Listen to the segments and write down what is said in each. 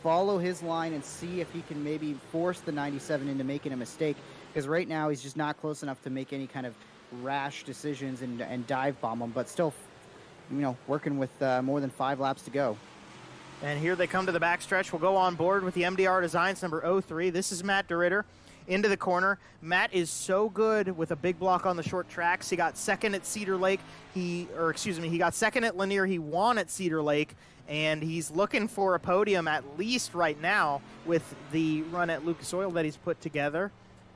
follow his line and see if he can maybe force the 97 into making a mistake, because right now he's just not close enough to make any kind of rash decisions and dive bomb him, but still, you know, working with more than 5 laps to go. And here they come to the backstretch. We'll go on board with the MDR Designs number 03. This is Matt DeRitter into the corner. Matt is so good with a big block on the short tracks. He got second at Cedar Lake. He got second at Lanier. He won at Cedar Lake, and he's looking for a podium at least right now with the run at Lucas Oil that he's put together.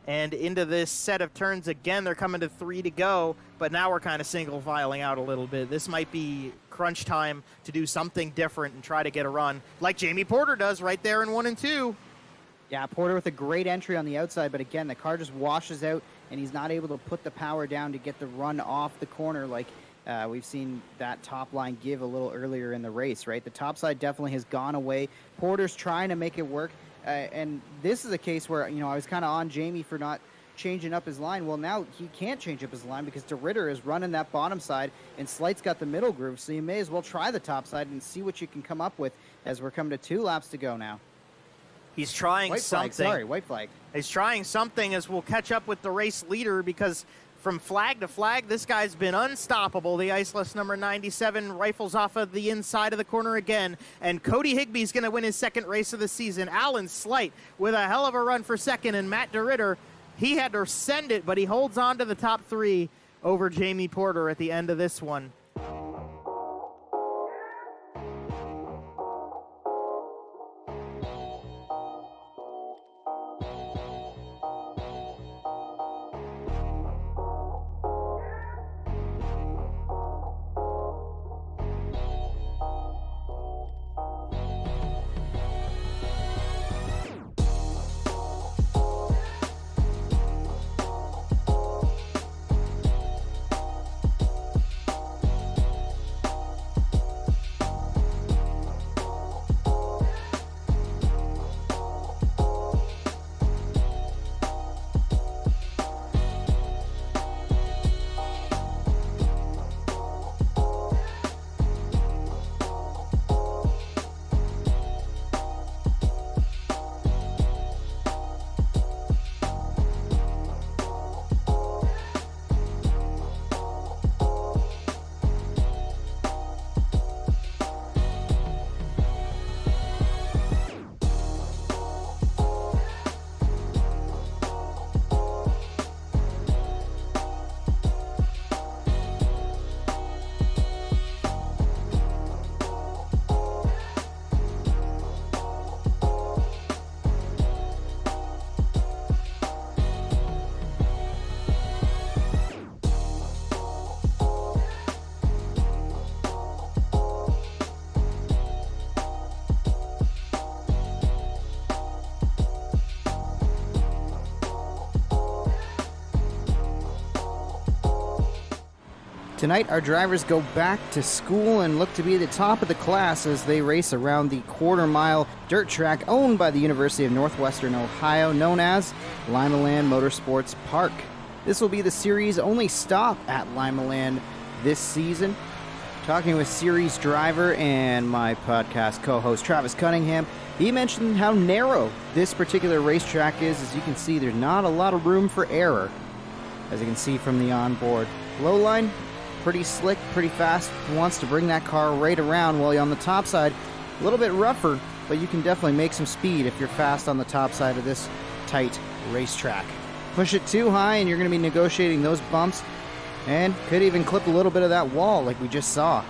And into this set of turns again, they're coming to 3 to go, but now we're kind of single filing out a little bit. This might be crunch time to do something different and try to get a run like Jamie Porter does right there in 1 and 2. Yeah, Porter with a great entry on the outside, but again, the car just washes out, and he's not able to put the power down to get the run off the corner like we've seen that top line give a little earlier in the race, right? The top side definitely has gone away. Porter's trying to make it work, and this is a case where, you know, I was kind of on Jamie for not changing up his line. Well, now he can't change up his line because DeRitter is running that bottom side, and Slight's got the middle groove, so you may as well try the top side and see what you can come up with as we're coming to 2 laps to go now. He's trying something. White flag. He's trying something as we'll catch up with the race leader, because from flag to flag, this guy's been unstoppable. The Iceless number 97 rifles off of the inside of the corner again, and Cody Higbie's going to win his 2nd race of the season. Alan Slight with a hell of a run for 2nd, and Matt DeRitter, he had to send it, but he holds on to the top 3 over Jamie Porter at the end of this one. Tonight, our drivers go back to school and look to be at the top of the class as they race around the quarter-mile dirt track owned by the University of Northwestern Ohio, known as Limaland Motorsports Park. This will be the series' only stop at Limaland this season. Talking with series driver and my podcast co-host Travis Cunningham, he mentioned how narrow this particular racetrack is. As you can see, there's not a lot of room for error, as you can see from the onboard. Low line, pretty slick, pretty fast. He wants to bring that car right around, while you're on the top side, a little bit rougher, but you can definitely make some speed if you're fast on the top side of this tight racetrack. Push it too high and you're going to be negotiating those bumps, and could even clip a little bit of that wall like we just saw.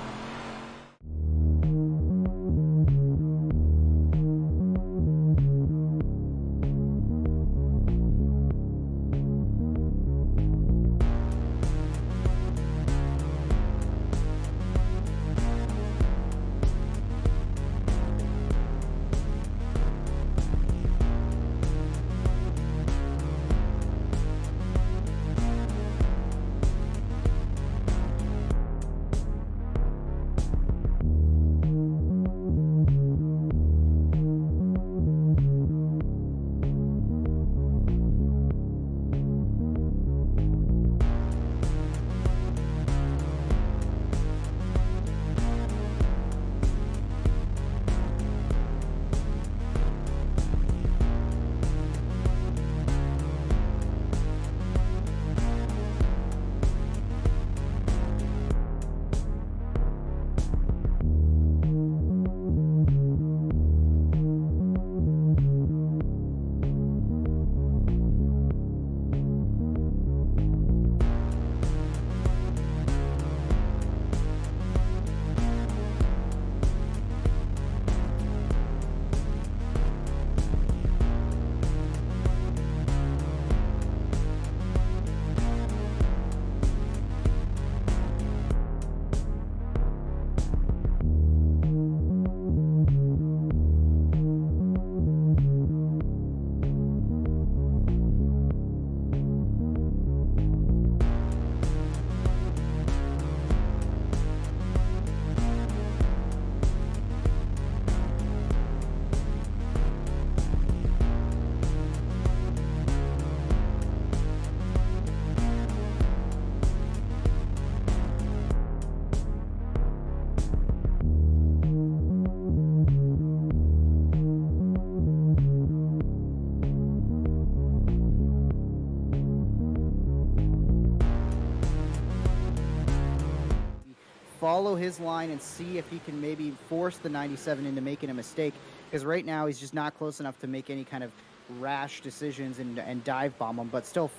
follow his line and see if he can maybe force the 97 into making a mistake, because right now he's just not close enough to make any kind of rash decisions and dive bomb him, but still,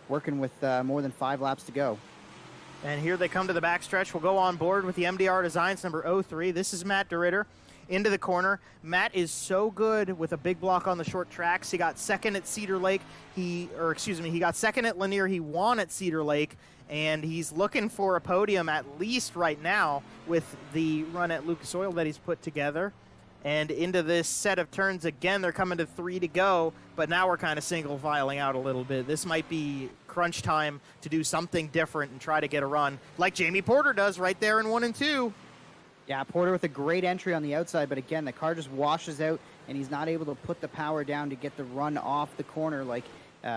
working with more than 5 laps to go. And here they come to the backstretch. We'll go on board with the MDR Designs number 03. This is Matt DeRitter into the corner. Matt is so good with a big block on the short tracks. He got second at Cedar Lake. He got second at Lanier. He won at Cedar Lake, and he's looking for a podium at least right now with the run at Lucas Oil that he's put together. And into this set of turns again, they're coming to 3 to go, but now we're kind of single filing out a little bit. This might be crunch time to do something different and try to get a run like Jamie Porter does right there in 1 and 2. Yeah, Porter with a great entry on the outside, but again, the car just washes out, and he's not able to put the power down to get the run off the corner like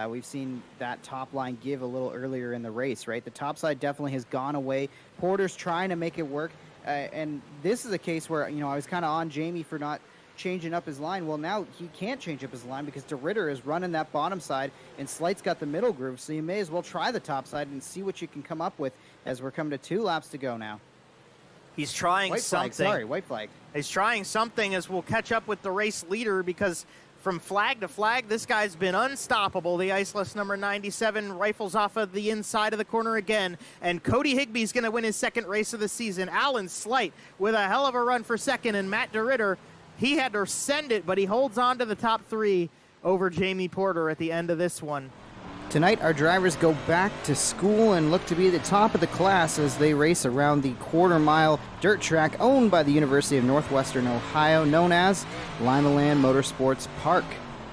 we've seen that top line give a little earlier in the race, right? The top side definitely has gone away. Porter's trying to make it work, and this is a case where, I was kind of on Jamie for not changing up his line. Well, now he can't change up his line because DeRitter is running that bottom side, and Slight's got the middle groove, so you may as well try the top side and see what you can come up with as we're coming to 2 laps to go now. He's trying something. White flag. He's trying something as we'll catch up with the race leader, because from flag to flag, this guy's been unstoppable. The Iceless number 97 rifles off of the inside of the corner again, and Cody Higbie's going to win his second race of the season. Alan Slight with a hell of a run for second, and Matt DeRitter, he had to send it, but he holds on to the top 3 over Jamie Porter at the end of this one. Tonight, our drivers go back to school and look to be at the top of the class as they race around the quarter-mile dirt track owned by the University of Northwestern Ohio, known as Limaland Motorsports Park.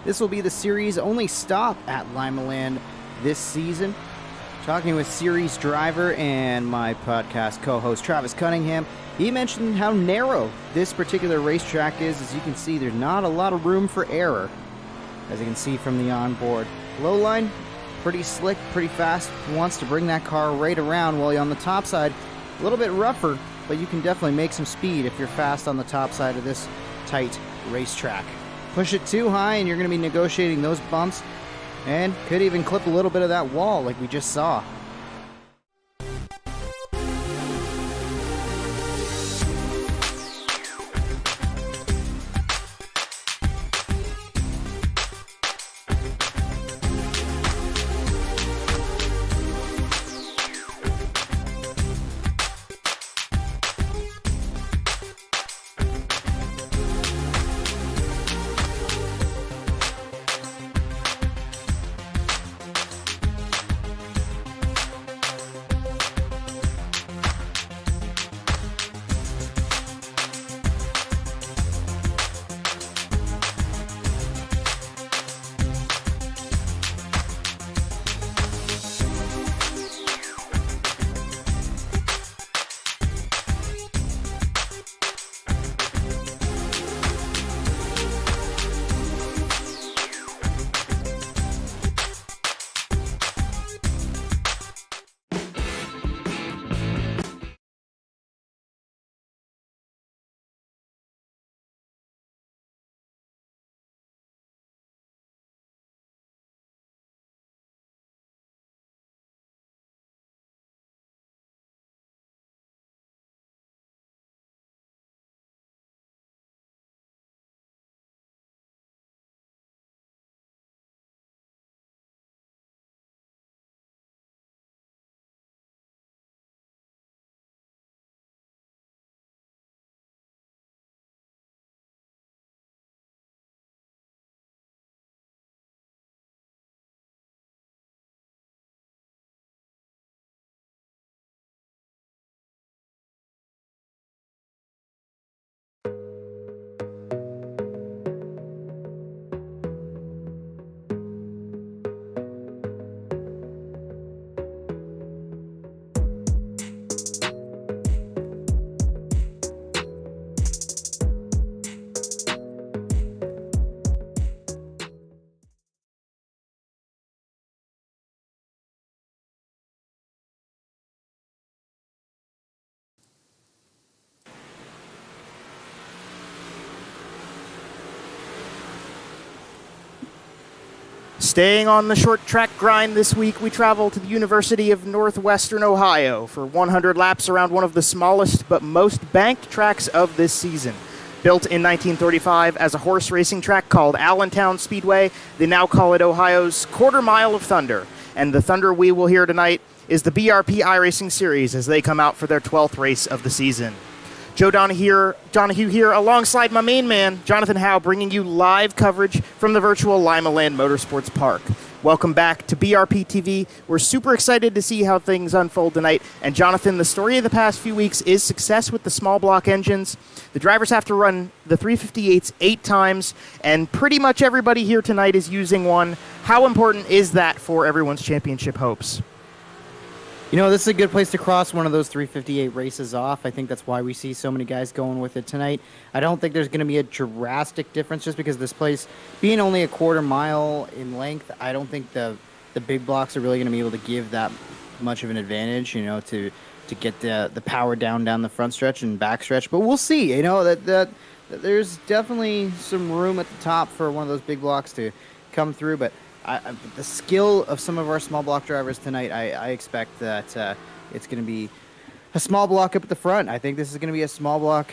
This will be the series' only stop at Limaland this season. Talking with series driver and my podcast co-host Travis Cunningham, he mentioned how narrow this particular racetrack is. As you can see, there's not a lot of room for error, as you can see from the onboard. Low line, pretty slick, pretty fast. He wants to bring that car right around, while you're on the top side, a little bit rougher, but you can definitely make some speed if you're fast on the top side of this tight racetrack. Push it too high and you're going to be negotiating those bumps, and could even clip a little bit of that wall like we just saw. Staying on the short track grind this week, we travel to the University of Northwestern Ohio for 100 laps around one of the smallest but most banked tracks of this season. Built in 1935 as a horse racing track called Allentown Speedway, they now call it Ohio's Quarter Mile of Thunder. And the Thunder we will hear tonight is the BRP iRacing Series as they come out for their 12th race of the season. Joe Donahue here alongside my main man, Jonathan Howe, bringing you live coverage from the virtual Limaland Motorsports Park. Welcome back to BRPtv. We're super excited to see how things unfold tonight. And Jonathan, the story of the past few weeks is success with the small block engines. The drivers have to run the 358s 8 times, and pretty much everybody here tonight is using one. How important is that for everyone's championship hopes? You know, this is a good place to cross one of those 358 races off. I think that's why we see so many guys going with it tonight. I don't think there's going to be a drastic difference just because this place, being only a quarter mile in length, I don't think the big blocks are really going to be able to give that much of an advantage, you know, to get the power down the front stretch and back stretch. But we'll see, you know, that there's definitely some room at the top for one of those big blocks to come through. But the skill of some of our small block drivers tonight, I expect that it's going to be a small block up at the front. I think this is going to be a small block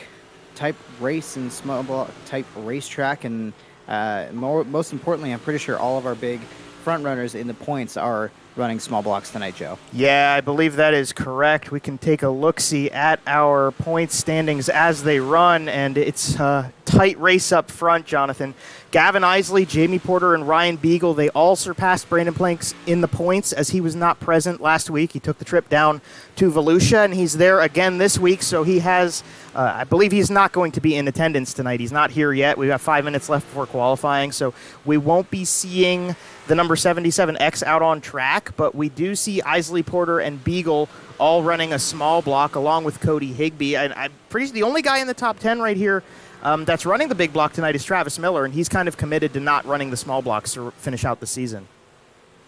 type race and small block type racetrack. And most importantly, I'm pretty sure all of our big front runners in the points are running small blocks tonight, Joe. Yeah, I believe that is correct. We can take a look-see at our points standings as they run, and it's a tight race up front, Jonathan. Gavin Eisele, Jamie Porter, and Ryan Beagle, they all surpassed Brandon Planks in the points as he was not present last week. He took the trip down to Volusia, and he's there again this week, so he has, I believe he's not going to be in attendance tonight. He's not here yet. We've got 5 minutes left before qualifying, so we won't be seeing the number 77X out on track, but we do see Eisele, Porter, and Beagle all running a small block along with Cody Higbie. I'm pretty sure the only guy in the top 10 right here that's running the big block tonight is Travis Miller, and he's kind of committed to not running the small blocks to finish out the season.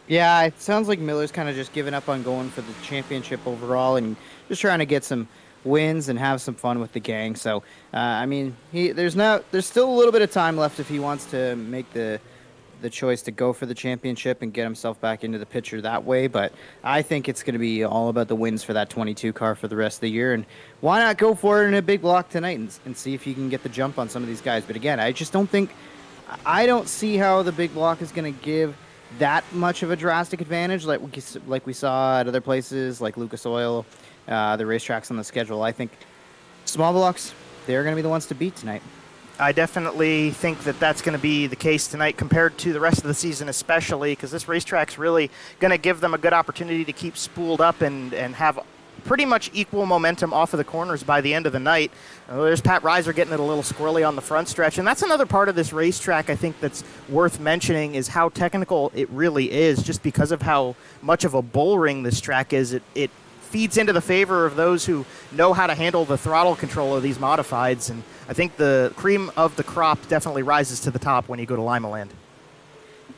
Yeah, it sounds like Miller's kind of just given up on going for the championship overall and just trying to get some wins and have some fun with the gang. So, I mean, there's still a little bit of time left if he wants to make the choice to go for the championship and get himself back into the picture that way. But I think it's going to be all about the wins for that 22 car for the rest of the year. And why not go for it in a big block tonight and see if you can get the jump on some of these guys. But again, I don't see how the big block is going to give that much of a drastic advantage like we saw at other places like Lucas Oil, the racetracks on the schedule. I think small blocks, they're going to be the ones to beat tonight. I definitely think that that's going to be the case tonight compared to the rest of the season, especially because this racetrack's really going to give them a good opportunity to keep spooled up and have pretty much equal momentum off of the corners by the end of the night. There's Pat Reiser getting it a little squirrely on the front stretch, and that's another part of this racetrack I think that's worth mentioning is how technical it really is just because of how much of a bull ring this track is. It feeds into the favor of those who know how to handle the throttle control of these modifieds, and I think the cream of the crop definitely rises to the top when you go to Limaland.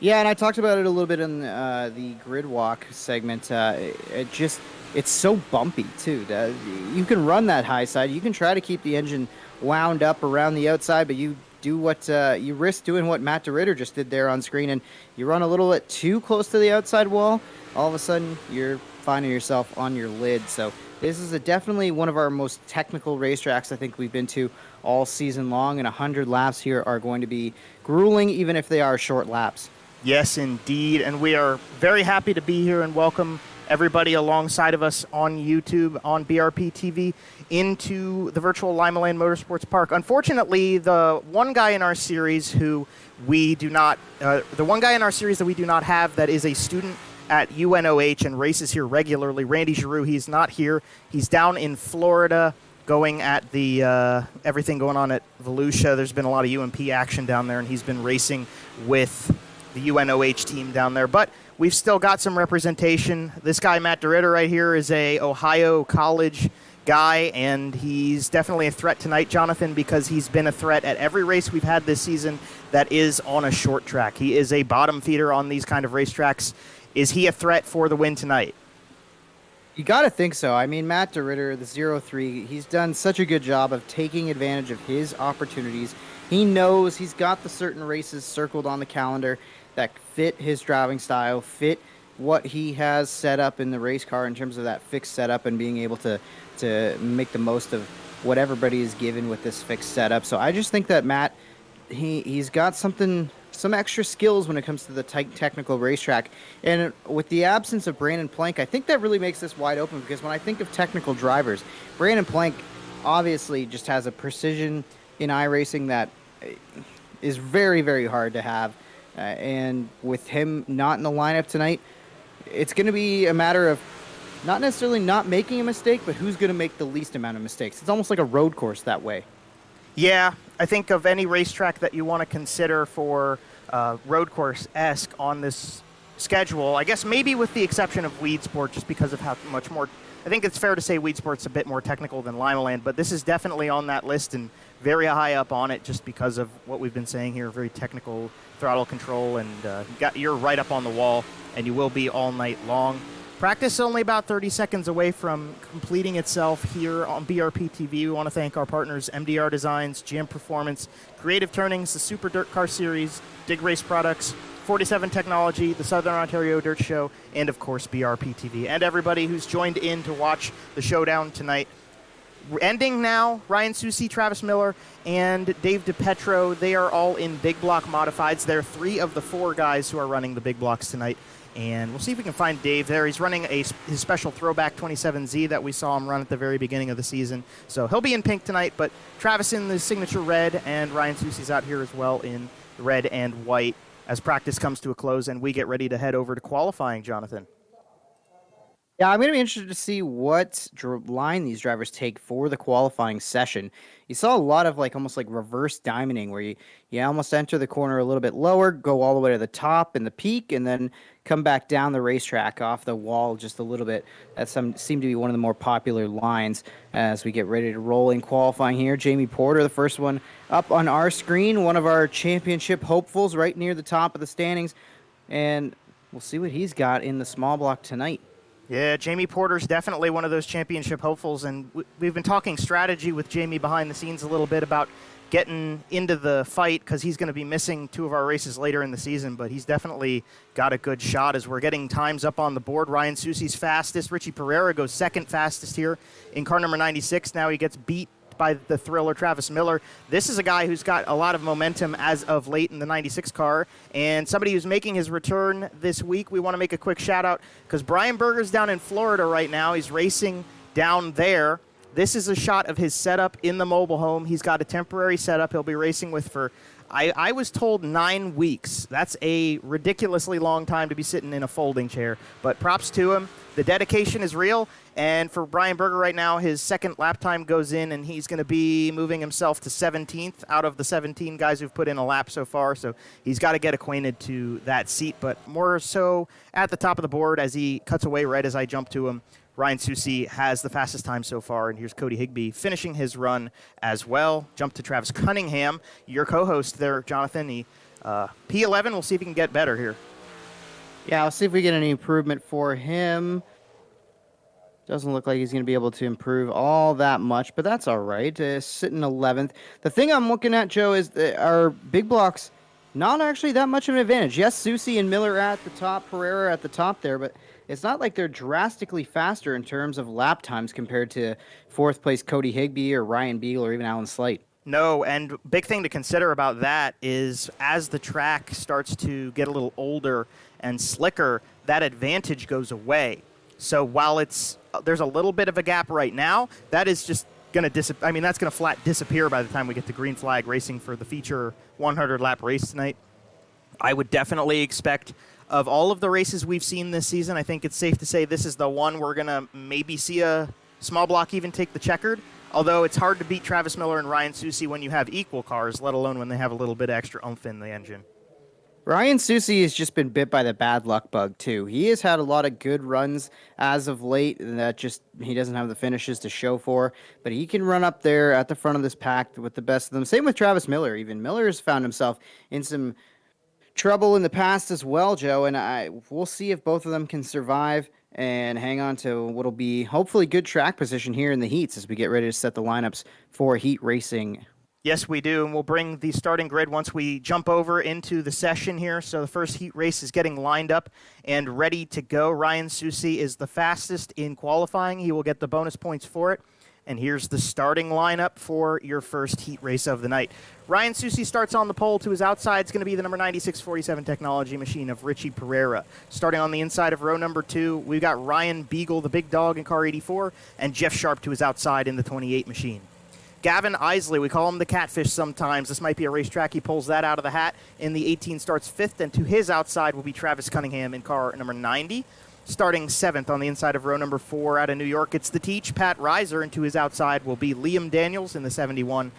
Yeah, and I talked about it a little bit in the grid walk segment. It's so bumpy, too. You can run that high side. You can try to keep the engine wound up around the outside, but you do you risk doing what Matt DeRitter just did there on screen, and you run a little bit too close to the outside wall, all of a sudden you're finding yourself on your lid. So this is definitely one of our most technical racetracks I think we've been to all season long, and 100 laps here are going to be grueling even if they are short laps. Yes, indeed, and we are very happy to be here and welcome everybody alongside of us on YouTube, on BRPtv, into the virtual Limaland Motorsports Park. Unfortunately, the one guy in our series that we do not have that is a student at UNOH and races here regularly, Randy Giroux, he's not here. He's down in Florida going at the everything going on at Volusia. There's been a lot of UMP action down there, and he's been racing with the UNOH team down there. But we've still got some representation. This guy, Matt DeRitter, right here, is a Ohio College guy, and he's definitely a threat tonight, Jonathan, because he's been a threat at every race we've had this season that is on a short track. He is a bottom feeder on these kind of racetracks. Is he a threat for the win tonight? You got to think so. I mean, Matt DeRitter, the 03, he's done such a good job of taking advantage of his opportunities. He knows he's got the certain races circled on the calendar that fit his driving style, fit what he has set up in the race car in terms of that fixed setup and being able to make the most of what everybody is given with this fixed setup. So I just think that Matt, he's got some extra skills when it comes to the technical racetrack. And with the absence of Brandon Plank, I think that really makes this wide open, because when I think of technical drivers, Brandon Plank obviously just has a precision in iRacing that is very, very hard to have. And with him not in the lineup tonight, it's going to be a matter of not necessarily not making a mistake, but who's going to make the least amount of mistakes. It's almost like a road course that way. Yeah, I think of any racetrack that you want to consider for road course-esque on this schedule, I guess maybe with the exception of Weed Sport, just because of how much more, I think it's fair to say Weed Sport's a bit more technical than Limaland, but this is definitely on that list and very high up on it just because of what we've been saying here, very technical throttle control, and you're right up on the wall, and you will be all night long. Practice only about 30 seconds away from completing itself here on BRPtv. We want to thank our partners, MDR Designs, Jam Performance, Creative Turnings, the Super Dirt Car Series, Dig Race Products, 47 Technology, the Southern Ontario Dirt Show, and of course BRPtv. And everybody who's joined in to watch the showdown tonight. Ending now, Ryan Susi, Travis Miller, and Dave DiPetro. They are all in big block modifieds. They're 3 of the 4 guys who are running the big blocks tonight. And we'll see if we can find Dave there. He's running his special throwback 27Z that we saw him run at the very beginning of the season. So he'll be in pink tonight, but Travis in the signature red, and Ryan Susi's out here as well in red and white as practice comes to a close and we get ready to head over to qualifying, Jonathan. Yeah, I'm going to be interested to see what line these drivers take for the qualifying session. You saw a lot of almost like reverse diamonding, where you almost enter the corner a little bit lower, go all the way to the top and the peak, and then come back down the racetrack off the wall just a little bit. That seemed to be one of the more popular lines as we get ready to roll in qualifying here. Jamie Porter, the first one up on our screen, one of our championship hopefuls right near the top of the standings. And we'll see what he's got in the small block tonight. Yeah, Jamie Porter's definitely one of those championship hopefuls, and we've been talking strategy with Jamie behind the scenes a little bit about getting into the fight because he's going to be missing 2 of our races later in the season, but he's definitely got a good shot as we're getting times up on the board. Ryan Susi's fastest. Richie Pereira goes second fastest here in car number 96. Now he gets beat by the thriller Travis Miller. This is a guy who's got a lot of momentum as of late in the 96 car, and somebody who's making his return this week. We want to make a quick shout out because Brian Berger's down in Florida right now. He's racing down there. This is a shot of his setup in the mobile home. He's got a temporary setup he'll be racing with for, I was told, 9 weeks. That's a ridiculously long time to be sitting in a folding chair, but props to him. The dedication is real, and for Brian Berger right now, his second lap time goes in, and he's going to be moving himself to 17th out of the 17 guys who've put in a lap so far, so he's got to get acquainted to that seat, but more so at the top of the board as he cuts away right as I jump to him. Ryan Susi has the fastest time so far, and here's Cody Higbie finishing his run as well. Jump to Travis Cunningham, your co-host there, Jonathan. He, P11, we'll see if he can get better here. Yeah, I'll see if we get any improvement for him. Doesn't look like he's going to be able to improve all that much, but that's all right. Sitting 11th. The thing I'm looking at, Joe, is that our big blocks not actually that much of an advantage. Yes, Susi and Miller at the top, Pereira at the top there, but it's not like they're drastically faster in terms of lap times compared to 4th place Cody Higbie or Ryan Beagle or even Alan Slight. No, and big thing to consider about that is as the track starts to get a little older and slicker, that advantage goes away. So while there's a little bit of a gap right now, that is just going to that's going to flat disappear by the time we get to green flag racing for the feature 100-lap race tonight. I would definitely expect, of all of the races we've seen this season, I think it's safe to say this is the one we're going to maybe see a small block even take the checkered, although it's hard to beat Travis Miller and Ryan Susi when you have equal cars, let alone when they have a little bit extra oomph in the engine. Ryan Susi has just been bit by the bad luck bug, too. He has had a lot of good runs as of late that he doesn't have the finishes to show for, but he can run up there at the front of this pack with the best of them. Same with Travis Miller, even. Miller has found himself in some trouble in the past as well, Joe, and we'll see if both of them can survive and hang on to what'll be hopefully good track position here in the heats as we get ready to set the lineups for heat racing. Yes, we do, and we'll bring the starting grid once we jump over into the session here. So the first heat race is getting lined up and ready to go. Ryan Susi is the fastest in qualifying. He will get the bonus points for it. And here's the starting lineup for your first heat race of the night. Ryan Susi starts on the pole. To his outside is going to be the number 9647 technology machine of Richie Pereira. Starting on the inside of row number 2, we've got Ryan Beagle, the big dog in car 84, and Jeff Sharp to his outside in the 28 machine. Gavin Eisele, we call him the catfish sometimes. This might be a racetrack. He pulls that out of the hat. In the 18 starts 5th, and to his outside will be Travis Cunningham in car number 90. Starting 7th on the inside of row number 4 out of New York, it's the Teach, Pat Reiser, and to his outside will be Liam Daniels in the 71.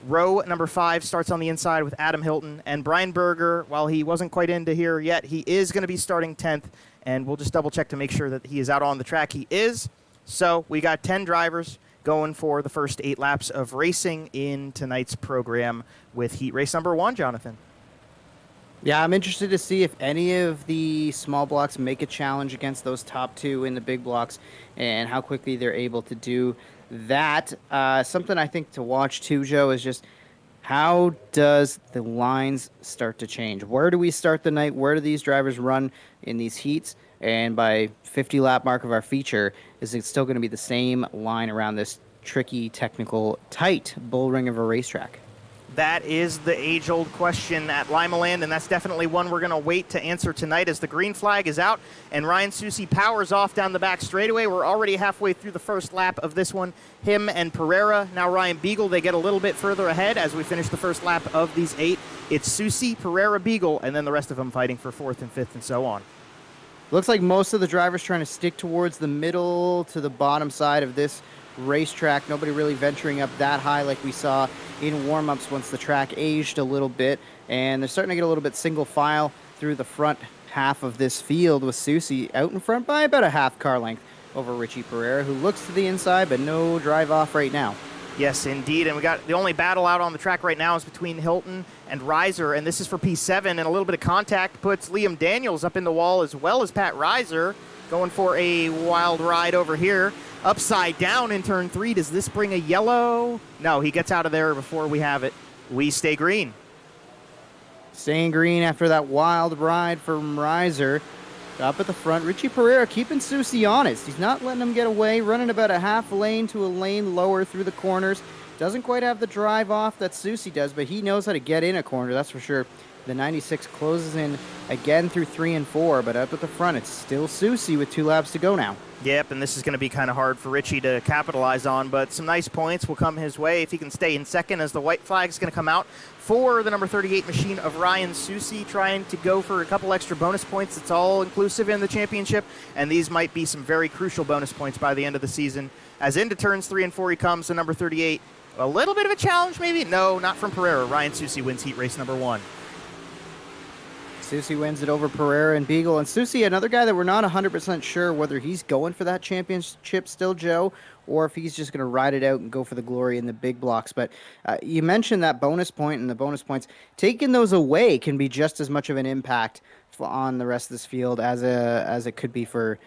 Row number 5 starts on the inside with Adam Hilton, and Brian Berger, while he wasn't quite into here yet, he is going to be starting 10th, and we'll just double check to make sure that he is out on the track. He is. So we got 10 drivers going for the first 8 laps of racing in tonight's program with heat race number 1, Jonathan. Yeah, I'm interested to see if any of the small blocks make a challenge against those top 2 in the big blocks and how quickly they're able to do that. Something I think to watch too, Joe, is just how does the lines start to change? Where do we start the night? Where do these drivers run in these heats? And by 50 lap mark of our feature, is it still going to be the same line around this tricky, technical, tight bull ring of a racetrack? That is the age-old question at Limaland, and that's definitely one we're going to wait to answer tonight as the green flag is out, and Ryan Susi powers off down the back straightaway. We're already halfway through the first lap of this one. Him and Pereira, now Ryan Beagle, they get a little bit further ahead as we finish the first lap of these 8. It's Susi, Pereira, Beagle, and then the rest of them fighting for 4th and 5th and so on. Looks like most of the drivers trying to stick towards the middle to the bottom side of this racetrack. Nobody really venturing up that high like we saw in warm-ups once the track aged a little bit. And they're starting to get a little bit single file through the front half of this field with Susi out in front by about a half car length over Richie Pereira, who looks to the inside, but no drive off right now. Yes, indeed, and we got the only battle out on the track right now is between Hilton and Reiser, and this is for P7, and a little bit of contact puts Liam Daniels up in the wall as well as Pat Reiser, going for a wild ride over here. Upside down in turn 3. Does this bring a yellow? No, he gets out of there before we have it. We stay green. Staying green after that wild ride from Reiser. Up at the front, Richie Pereira keeping Susi honest. He's not letting him get away, running about a half lane to a lane lower through the corners. Doesn't quite have the drive off that Susi does, but he knows how to get in a corner, that's for sure. The 96 closes in again through 3 and 4, but up at the front, it's still Susi with 2 laps to go now. Yep, and this is going to be kind of hard for Richie to capitalize on, but some nice points will come his way if he can stay in second as the white flag is going to come out for the number 38 machine of Ryan Susi, trying to go for a couple extra bonus points. It's all inclusive in the championship, and these might be some very crucial bonus points by the end of the season. As into turns 3 and 4 he comes, the number 38. A little bit of a challenge maybe? No, not from Pereira. Ryan Susi wins heat race number 1. Susi wins it over Pereira and Beagle. And Susi, another guy that we're not 100% sure whether he's going for that championship still, Joe, or if he's just going to ride it out and go for the glory in the big blocks. But you mentioned that bonus point, and the bonus points, taking those away can be just as much of an impact on the rest of this field as it could be for,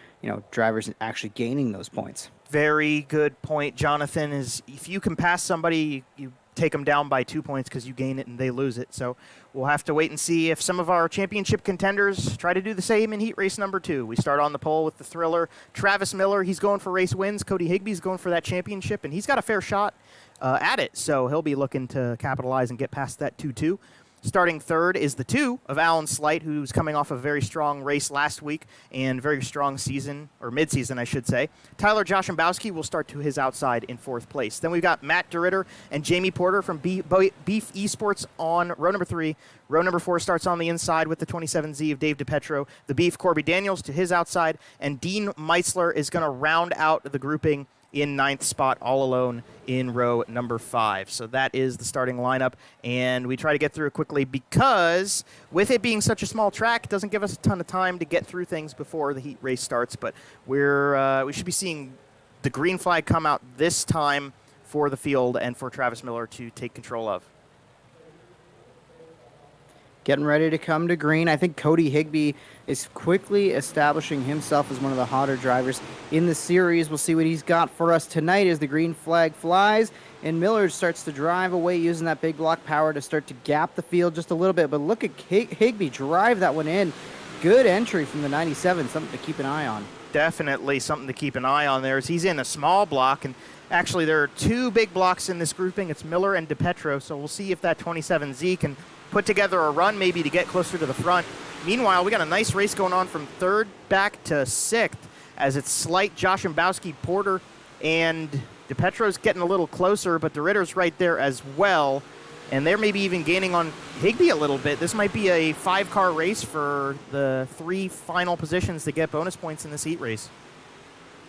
drivers actually gaining those points. Very good point, Jonathan. Is if you can pass somebody, you take them down by 2 points because you gain it and they lose it. So we'll have to wait and see if some of our championship contenders try to do the same in heat race number 2. We start on the pole with the thriller Travis Miller. He's going for race wins. Cody Higbie's going for that championship, and he's got a fair shot at it. So he'll be looking to capitalize and get past that 2-2. Starting third is the 2 of Alan Slight, who's coming off a very strong race last week and very strong season, or mid-season, I should say. Tyler Joshimbowski will start to his outside in 4th place. Then we've got Matt DeRitter and Jamie Porter from Beef Esports on row number 3. Row number 4 starts on the inside with the 27Z of Dave DiPetro. The Beef, Corby Daniels to his outside, and Dean Meitzler is going to round out the grouping in 9th spot all alone in row number 5. So that is the starting lineup, and we try to get through it quickly because with it being such a small track, it doesn't give us a ton of time to get through things before the heat race starts, but we should be seeing the green flag come out this time for the field and for Travis Miller to take control of. getting ready to come to green. I think Cody Higbie is quickly establishing himself as one of the hotter drivers in the series. We'll see what he's got for us tonight as the green flag flies and Miller starts to drive away using that big block power to start to gap the field just a little bit. But look at Higbie drive that one in. Good entry from the 97, something to keep an eye on. Definitely something to keep an eye on there as he's in a small block. And actually, there are two big blocks in this grouping. It's Miller and DePetro, so we'll see if that 27Z can put together a run maybe to get closer to the front. Meanwhile, we got a nice race going on from third back to sixth as it's slight Josh Mbowski, Porter, and DePetro's getting a little closer, but DeRitter's right there as well. And they're maybe even gaining on Higbie a little bit. This might be a 5-car race for the 3 final positions to get bonus points in this heat race.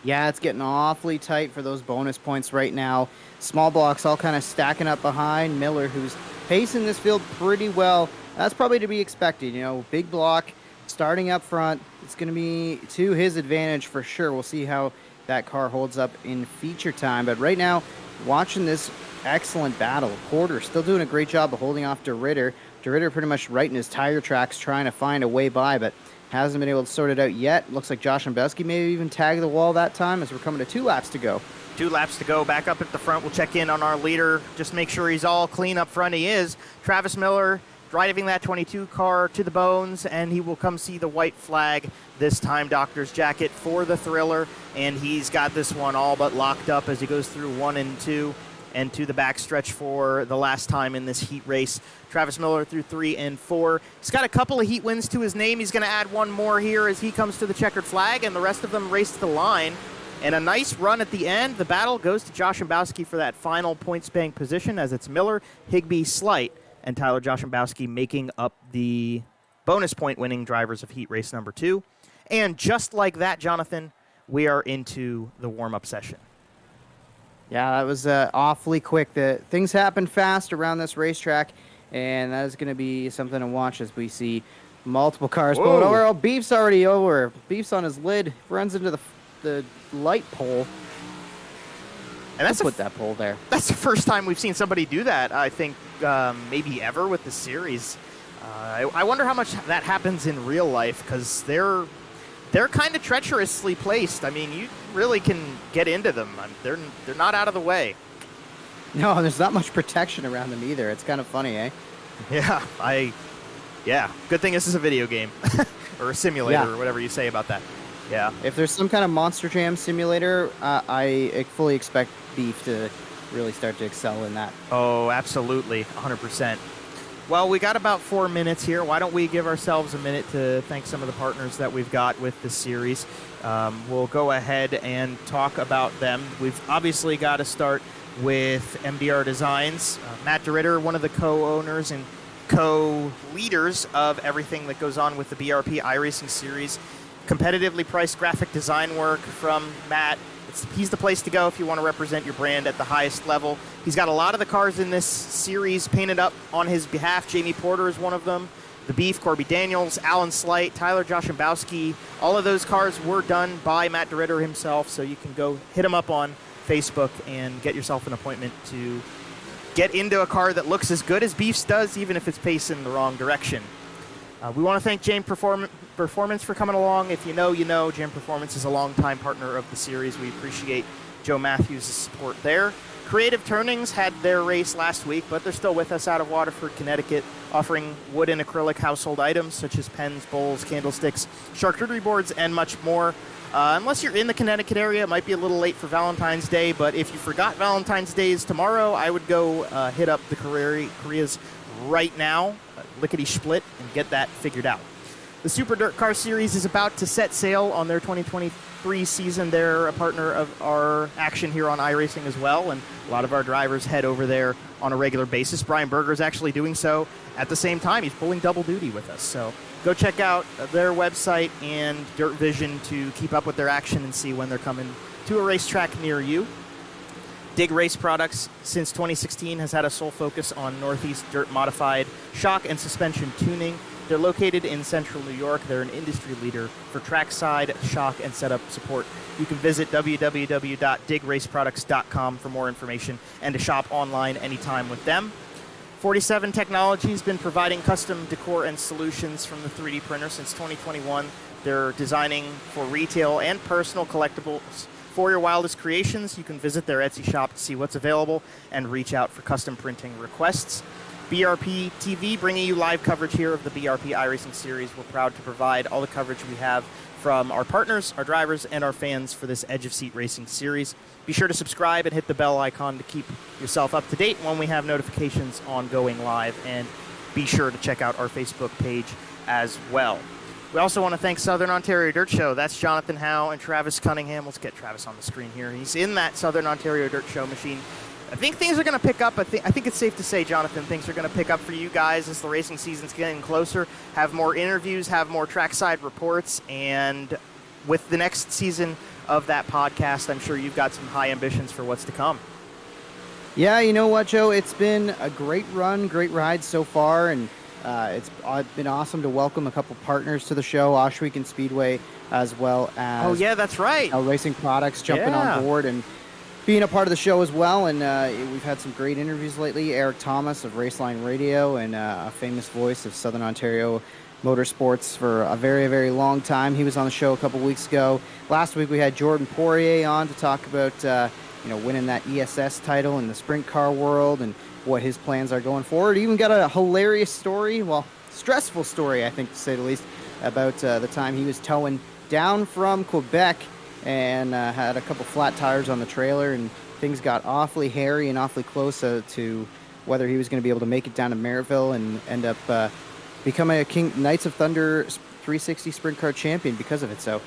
Yeah, it's getting awfully tight for those bonus points right now. Small blocks all kind of stacking up behind Miller, who's pacing this field pretty well. That's probably to be expected. You know, big block starting up front. It's going to be to his advantage for sure. We'll see how that car holds up in feature time. But right now, watching this excellent battle. Porter still doing a great job of holding off DeRitter. DeRitter pretty much right in his tire tracks trying to find a way by, but hasn't been able to sort it out yet. Looks like Josh Mbowski maybe even tagged the wall that time as we're coming to 2 laps to go. 2 laps to go. Back up at the front. We'll check in on our leader. Just make sure he's all clean up front. He is. Travis Miller driving that 22 car to the bones, and he will come see the white flag this time. Doctor's jacket for the Thriller, and he's got this one all but locked up as he goes through 1 and 2 and to the backstretch for the last time in this heat race. Travis Miller through 3 and 4. He's got a couple of heat wins to his name. He's going to add one more here as he comes to the checkered flag, and the rest of them race to the line. And a nice run at the end. The battle goes to Josh Mbowski for that final points bank position as it's Miller, Higbie, Slight, and Tyler Josh Mbowski making up the bonus point winning drivers of heat race number 2. And just like that, Jonathan, we are into the warm-up session. Yeah, that was awfully quick. Things happen fast around this racetrack, and that is going to be something to watch as we see multiple cars pulling over. Oh, Beef's already over. Beef's on his lid, runs into the light pole. And that's put that pole there. That's the first time we've seen somebody do that, I think, maybe ever with the series. I wonder how much that happens in real life, because they're kind of treacherously placed. I mean, you really can get into them. They're not out of the way. No, there's not much protection around them either. It's kind of funny, eh? Yeah. Good thing this is a video game or a simulator or whatever you say about that. Yeah. If there's some kind of Monster Jam simulator, I fully expect Beef to really start to excel in that. Oh, absolutely. 100%. Well, we got about 4 minutes here. Why don't we give ourselves a minute to thank some of the partners that we've got with this series. We'll go ahead and talk about them. We've obviously got to start with MDR Designs. Matt DeRitter, one of the co-owners and co-leaders of everything that goes on with the BRP iRacing series. Competitively priced graphic design work from Matt. He's the place to go if you want to represent your brand at the highest level. He's got a lot of the cars in this series painted up on his behalf. Jamie Porter is one of them. The Beef, Corby Daniels, Alan Slight, Tyler Josh Mbowski. All of those cars were done by Matt DeRitter himself, so you can go hit him up on Facebook and get yourself an appointment to get into a car that looks as good as Beef's does, even if it's paced in the wrong direction. We want to thank Jam Performance for coming along. If you know, you know. Jam Performance is a longtime partner of the series. We appreciate Joe Matthews' support there. Creative Turnings had their race last week, but they're still with us out of Waterford, Connecticut, offering wood and acrylic household items such as pens, bowls, candlesticks, charcuterie boards, and much more. Unless you're in the Connecticut area, it might be a little late for Valentine's Day, but if you forgot Valentine's Day is tomorrow, I would go hit up the Koreas right now, lickety-split, and get that figured out. The Super Dirt Car Series is about to set sail on their 2023 season. They're a partner of our action here on iRacing as well, and a lot of our drivers head over there on a regular basis. Brian Berger is actually doing so at the same time. He's pulling double duty with us. So go check out their website and Dirt Vision to keep up with their action and see when they're coming to a racetrack near you. Dig Race Products, since 2016, has had a sole focus on Northeast dirt modified shock and suspension tuning. They're located in central New York. They're an industry leader for trackside, shock, and setup support. You can visit www.digraceproducts.com for more information and to shop online anytime with them. 47 Technology has been providing custom decor and solutions from the 3D printer since 2021. They're designing for retail and personal collectibles for your wildest creations. You can visit their Etsy shop to see what's available and reach out for custom printing requests. BRPtv bringing you live coverage here of the BRP iRacing series. We're proud to provide all the coverage we have from our partners, our drivers, and our fans for this Edge of Seat Racing series. Be sure to subscribe and hit the bell icon to keep yourself up to date when we have notifications on going live, and be sure to check out our Facebook page as well. We also want to thank Southern Ontario Dirt Show. That's Jonathan Howe and Travis Cunningham. Let's get Travis on the screen here. He's in that Southern Ontario Dirt Show machine. I think things are going to pick up. I think it's safe to say, Jonathan, things are going to pick up for you guys as the racing season's getting closer. Have more interviews, have more trackside reports, and with the next season of that podcast, I'm sure you've got some high ambitions for what's to come. Yeah, you know what, Joe? It's been a great run, great ride so far, and it's been awesome to welcome a couple partners to the show, Oshweek and Speedway, as well as... Oh, yeah, that's right. Racing Products jumping on board and being a part of the show as well. And we've had some great interviews lately. Eric Thomas of Raceline Radio, and a famous voice of Southern Ontario Motorsports for a very, very long time. He was on the show a couple weeks ago. Last week we had Jordan Poirier on to talk about winning that ESS title in the sprint car world and what his plans are going forward. He even got a hilarious story, well, stressful story, I think, to say the least, about the time he was towing down from Quebec and had a couple flat tires on the trailer, and things got awfully hairy and awfully close to whether he was going to be able to make it down to Merrittville and end up becoming a Knights of Thunder 360 sprint car champion because of it. So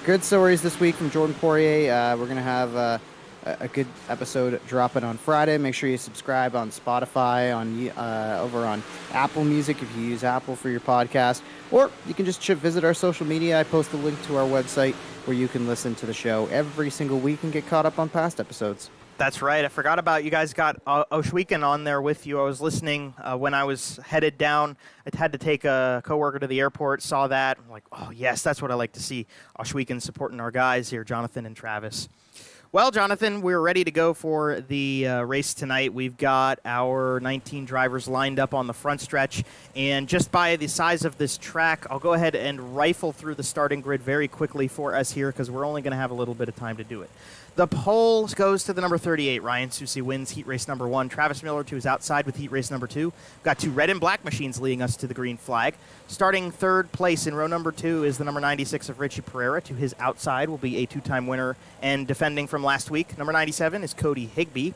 good stories this week from Jordan Poirier. We're going to have a good episode dropping on Friday. Make sure you subscribe on Spotify, over on Apple Music if you use Apple for your podcast, or you can just visit our social media. I post a link to our website where you can listen to the show every single week and get caught up on past episodes. That's right. I forgot about you guys got Oshweek on there with you. I was listening when I was headed down. I had to take a coworker to the airport, saw that. I'm like, oh, yes, that's what I like to see. Oshweek supporting our guys here, Jonathan and Travis. Well, Jonathan, we're ready to go for the race tonight. We've got our 19 drivers lined up on the front stretch, and just by the size of this track, I'll go ahead and rifle through the starting grid very quickly for us here because we're only going to have a little bit of time to do it. The pole goes to the number 38. Ryan Susi wins heat race number 1. Travis Miller to his outside with heat race number 2. We've got 2 red and black machines leading us to the green flag. Starting third place in row number 2 is the number 96 of Richie Pereira. To his outside will be a 2-time winner and defending from last week. Number 97 is Cody Higbie.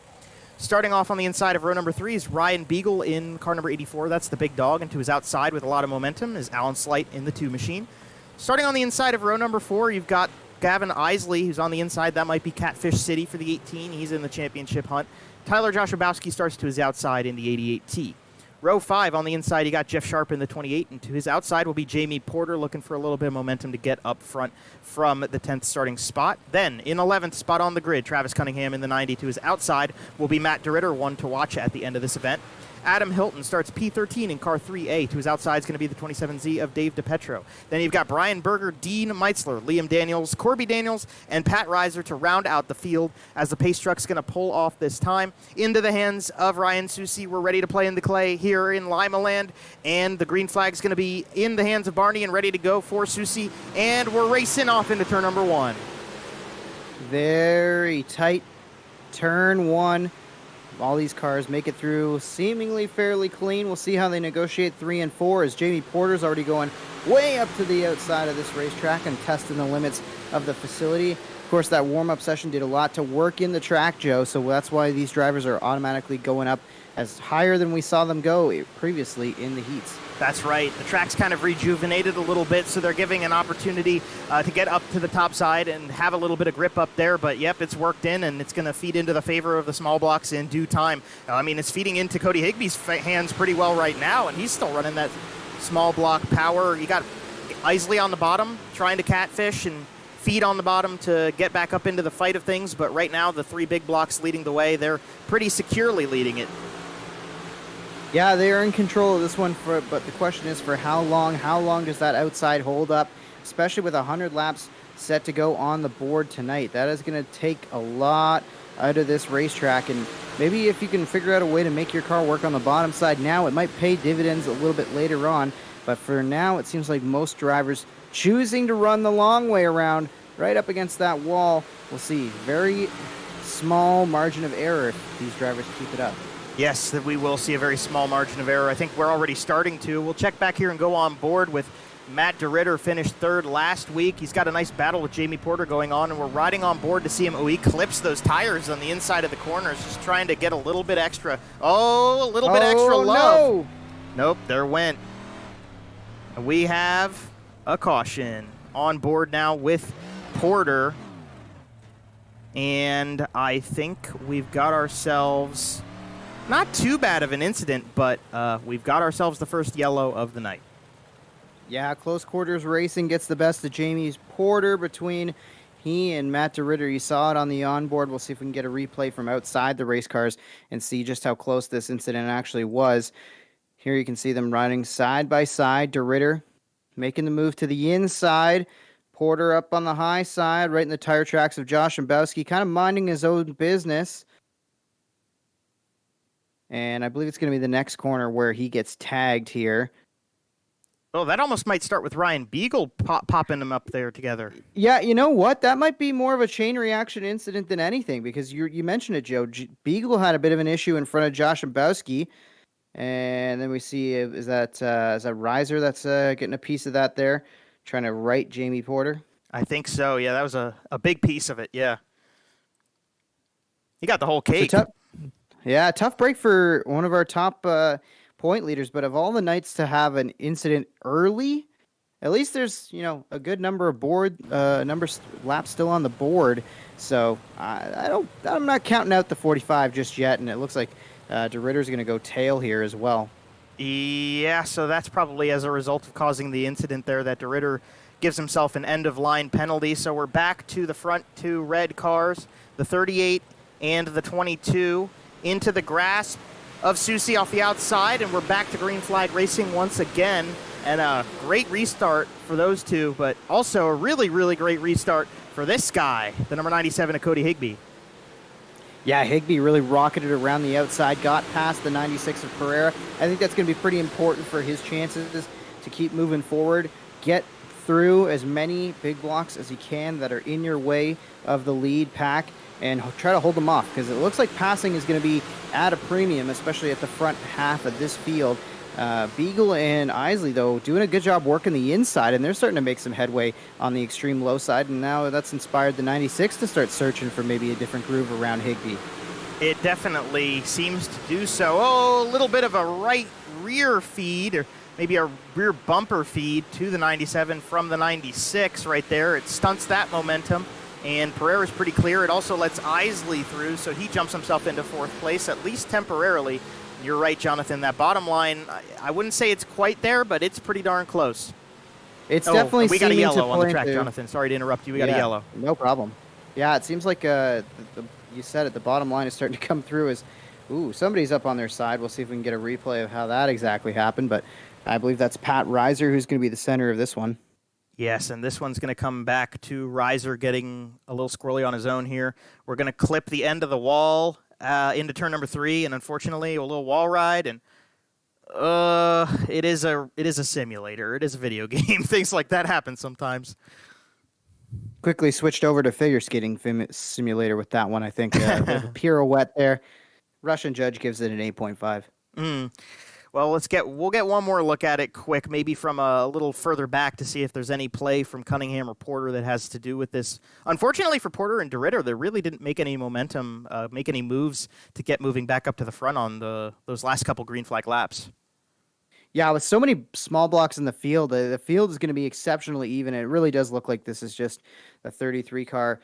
Starting off on the inside of row number 3 is Ryan Beagle in car number 84. That's the big dog. And to his outside with a lot of momentum is Alan Slight in the 2 machine. Starting on the inside of row number 4, you've got Gavin Eisele, who's on the inside. That might be Catfish City for the 18. He's in the championship hunt. Tyler Joshobowski starts to his outside in the 88T. Row 5 on the inside, you got Jeff Sharp in the 28, and to his outside will be Jamie Porter looking for a little bit of momentum to get up front from the 10th starting spot. Then, in 11th spot on the grid, Travis Cunningham in the 90. To his outside will be Matt DeRitter, one to watch at the end of this event. Adam Hilton starts P13 in car 3A. To his outside is going to be the 27Z of Dave DePetro. Then you've got Brian Berger, Dean Meitzler, Liam Daniels, Corby Daniels, and Pat Reiser to round out the field as the pace truck's going to pull off this time. Into the hands of Ryan Susi. We're ready to play in the clay here in Limaland, and the green flag's going to be in the hands of Barney and ready to go for Susi, and we're racing off into turn number 1. Very tight turn 1. All these cars make it through seemingly fairly clean. We'll see how they negotiate 3 and 4 as Jamie Porter's already going way up to the outside of this racetrack and testing the limits of the facility. Of course, that warm-up session did a lot to work in the track, Joe, so that's why these drivers are automatically going up as higher than we saw them go previously in the heats. That's right. The track's kind of rejuvenated a little bit, so they're giving an opportunity to get up to the top side and have a little bit of grip up there. But, yep, it's worked in, and it's going to feed into the favor of the small blocks in due time. I mean, it's feeding into Cody Higbie's hands pretty well right now, and he's still running that small block power. You got Eisele on the bottom trying to catfish and feed on the bottom to get back up into the fight of things. But right now, the 3 big blocks leading the way. They're pretty securely leading it. Yeah, they are in control of this one, but the question is for how long? How long does that outside hold up, especially with 100 laps set to go on the board tonight. That is going to take a lot out of this racetrack, and maybe if you can figure out a way to make your car work on the bottom side now, it might pay dividends a little bit later on. But for now, it seems like most drivers choosing to run the long way around right up against that wall. We'll see. Very small margin of error if these drivers keep it up. Yes, that we will see a very small margin of error. I think we're already starting to. We'll check back here and go on board with Matt DeRitter. Finished third last week. He's got a nice battle with Jamie Porter going on, and we're riding on board to see him. Oh, he clips those tires on the inside of the corners, just trying to get a little bit extra. Oh, a little bit extra love. No. Nope, there went. We have a caution on board now with Porter, and I think we've got ourselves not too bad of an incident, but we've got ourselves the first yellow of the night. Yeah, close quarters racing gets the best of Jamie Porter between he and Matt DeRitter. You saw it on the onboard. We'll see if we can get a replay from outside the race cars and see just how close this incident actually was. Here you can see them riding side by side. DeRitter making the move to the inside. Porter up on the high side, right in the tire tracks of Josh Szembowski, kind of minding his own business. And I believe it's going to be the next corner where he gets tagged here. Oh, that almost might start with Ryan Beagle popping them up there together. Yeah, you know what? That might be more of a chain reaction incident than anything, because you mentioned it, Joe. Beagle had a bit of an issue in front of Josh Szembowski. And then we see, is that Reiser that's getting a piece of that there, trying to right Jamie Porter? I think so, yeah. That was a big piece of it, yeah. He got the whole cake. Tough break for one of our top point leaders, but of all the nights to have an incident early, at least there's, a good number of laps still on the board. So I'm not counting out the 45 just yet, and it looks like DeRitter's going to go tail here as well. Yeah, so that's probably as a result of causing the incident there that DeRitter gives himself an end-of-line penalty. So we're back to the front two red cars, the 38 and the 22, into the grasp of Susie off the outside, and we're back to green flag racing once again. And a great restart for those two, but also a really, really great restart for this guy, the number 97 of Cody Higbie. Yeah, Higbie really rocketed around the outside, got past the 96 of Pereira. I think that's going to be pretty important for his chances to keep moving forward, get through as many big blocks as he can that are in your way of the lead pack, and try to hold them off, because it looks like passing is going to be at a premium, especially at the front half of this field. Beagle and Eisele, though, doing a good job working the inside, and they're starting to make some headway on the extreme low side, and now that's inspired the 96 to start searching for maybe a different groove around Higbie. It definitely seems to do so. Oh, a little bit of a right rear feed, or maybe a rear bumper feed to the 97 from the 96 right there. It stunts that momentum, and Pereira's pretty clear. It also lets Eisele through, so he jumps himself into fourth place, at least temporarily. You're right, Jonathan. That bottom line, I wouldn't say it's quite there, but it's pretty darn close. It's definitely we got a yellow on the track, to. Jonathan. Sorry to interrupt you. We got a yellow. No problem. Yeah, it seems like you said it. The bottom line is starting to come through as, somebody's up on their side. We'll see if we can get a replay of how that exactly happened. But I believe that's Pat Reiser who's going to be the center of this one. Yes, and this one's going to come back to Reiser getting a little squirrely on his own here. We're going to clip the end of the wall into turn number 3, and unfortunately a little wall ride, and it is a simulator. It is a video game. Things like that happen sometimes. Quickly switched over to figure skating simulator with that one. I think a pirouette there. Russian judge gives it an 8.5. Well, we'll get one more look at it quick, maybe from a little further back, to see if there's any play from Cunningham or Porter that has to do with this. Unfortunately for Porter and DeRitter, they really didn't make any momentum, make any moves to get moving back up to the front on those last couple green flag laps. Yeah, with so many small blocks in the field, the field is going to be exceptionally even. It really does look like this is just a 33 car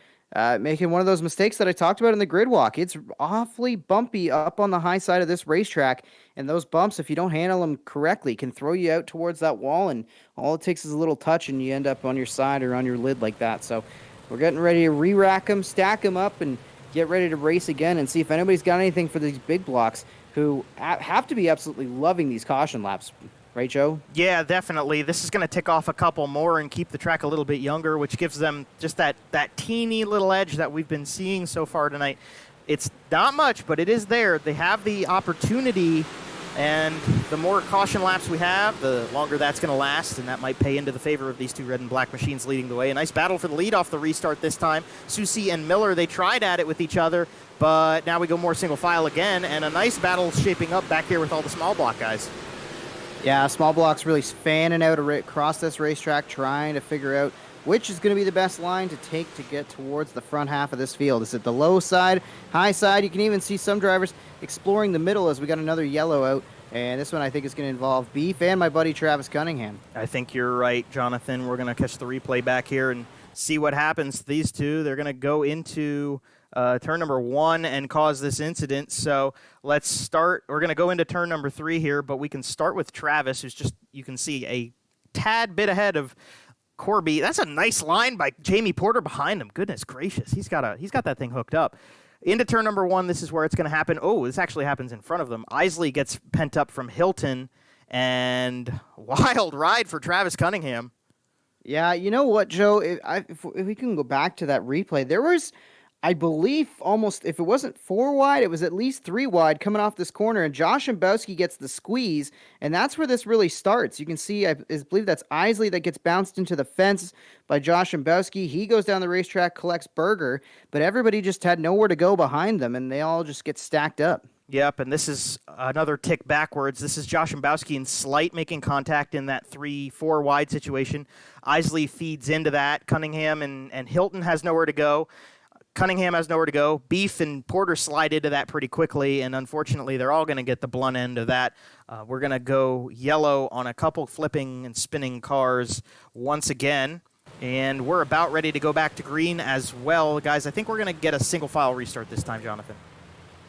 making one of those mistakes that I talked about in the grid walk. It's awfully bumpy up on the high side of this racetrack, and those bumps, if you don't handle them correctly, can throw you out towards that wall, and all it takes is a little touch, and you end up on your side or on your lid like that. So we're getting ready to re-rack them, stack them up, and get ready to race again and see if anybody's got anything for these big blocks who have to be absolutely loving these caution laps. Right, Joe? Yeah, definitely. This is going to tick off a couple more and keep the track a little bit younger, which gives them just that teeny little edge that we've been seeing so far tonight. It's not much, but it is there. They have the opportunity, and the more caution laps we have, the longer that's going to last, and that might pay into the favor of these two red and black machines leading the way. A nice battle for the lead off the restart this time. Susie and Miller, they tried at it with each other, but now we go more single file again, and a nice battle shaping up back here with all the small block guys. Yeah, small block's really fanning out across this racetrack, trying to figure out which is going to be the best line to take to get towards the front half of this field. Is it the low side, high side? You can even see some drivers exploring the middle as we got another yellow out. And this one I think is going to involve Beef and my buddy Travis Cunningham. I think you're right, Jonathan. We're going to catch the replay back here and see what happens. These two, they're going to go into turn number 1 and cause this incident. So let's start. We're going to go into turn number 3 here, but we can start with Travis, who's just, you can see, a tad bit ahead of Corby. That's a nice line by Jamie Porter behind him. Goodness gracious. He's got that thing hooked up. Into turn number 1, this is where it's going to happen. Oh, this actually happens in front of them. Eisele gets pent up from Hilton, and wild ride for Travis Cunningham. Yeah, you know what, Joe? If we can go back to that replay, there was, I believe, almost, if it wasn't 4 wide, it was at least 3 wide coming off this corner, and Josh Mbowski gets the squeeze, and that's where this really starts. You can see, I believe that's Eisele that gets bounced into the fence by Josh Mbowski. He goes down the racetrack, collects Berger, but everybody just had nowhere to go behind them, and they all just get stacked up. Yep, and this is another tick backwards. This is Josh Mbowski and Slight making contact in that 3-4 wide situation. Eisele feeds into that. Cunningham and Hilton has nowhere to go. Cunningham has nowhere to go. Beef and Porter slide into that pretty quickly, and unfortunately, they're all going to get the blunt end of that. We're going to go yellow on a couple flipping and spinning cars once again, and we're about ready to go back to green as well. Guys, I think we're going to get a single file restart this time, Jonathan.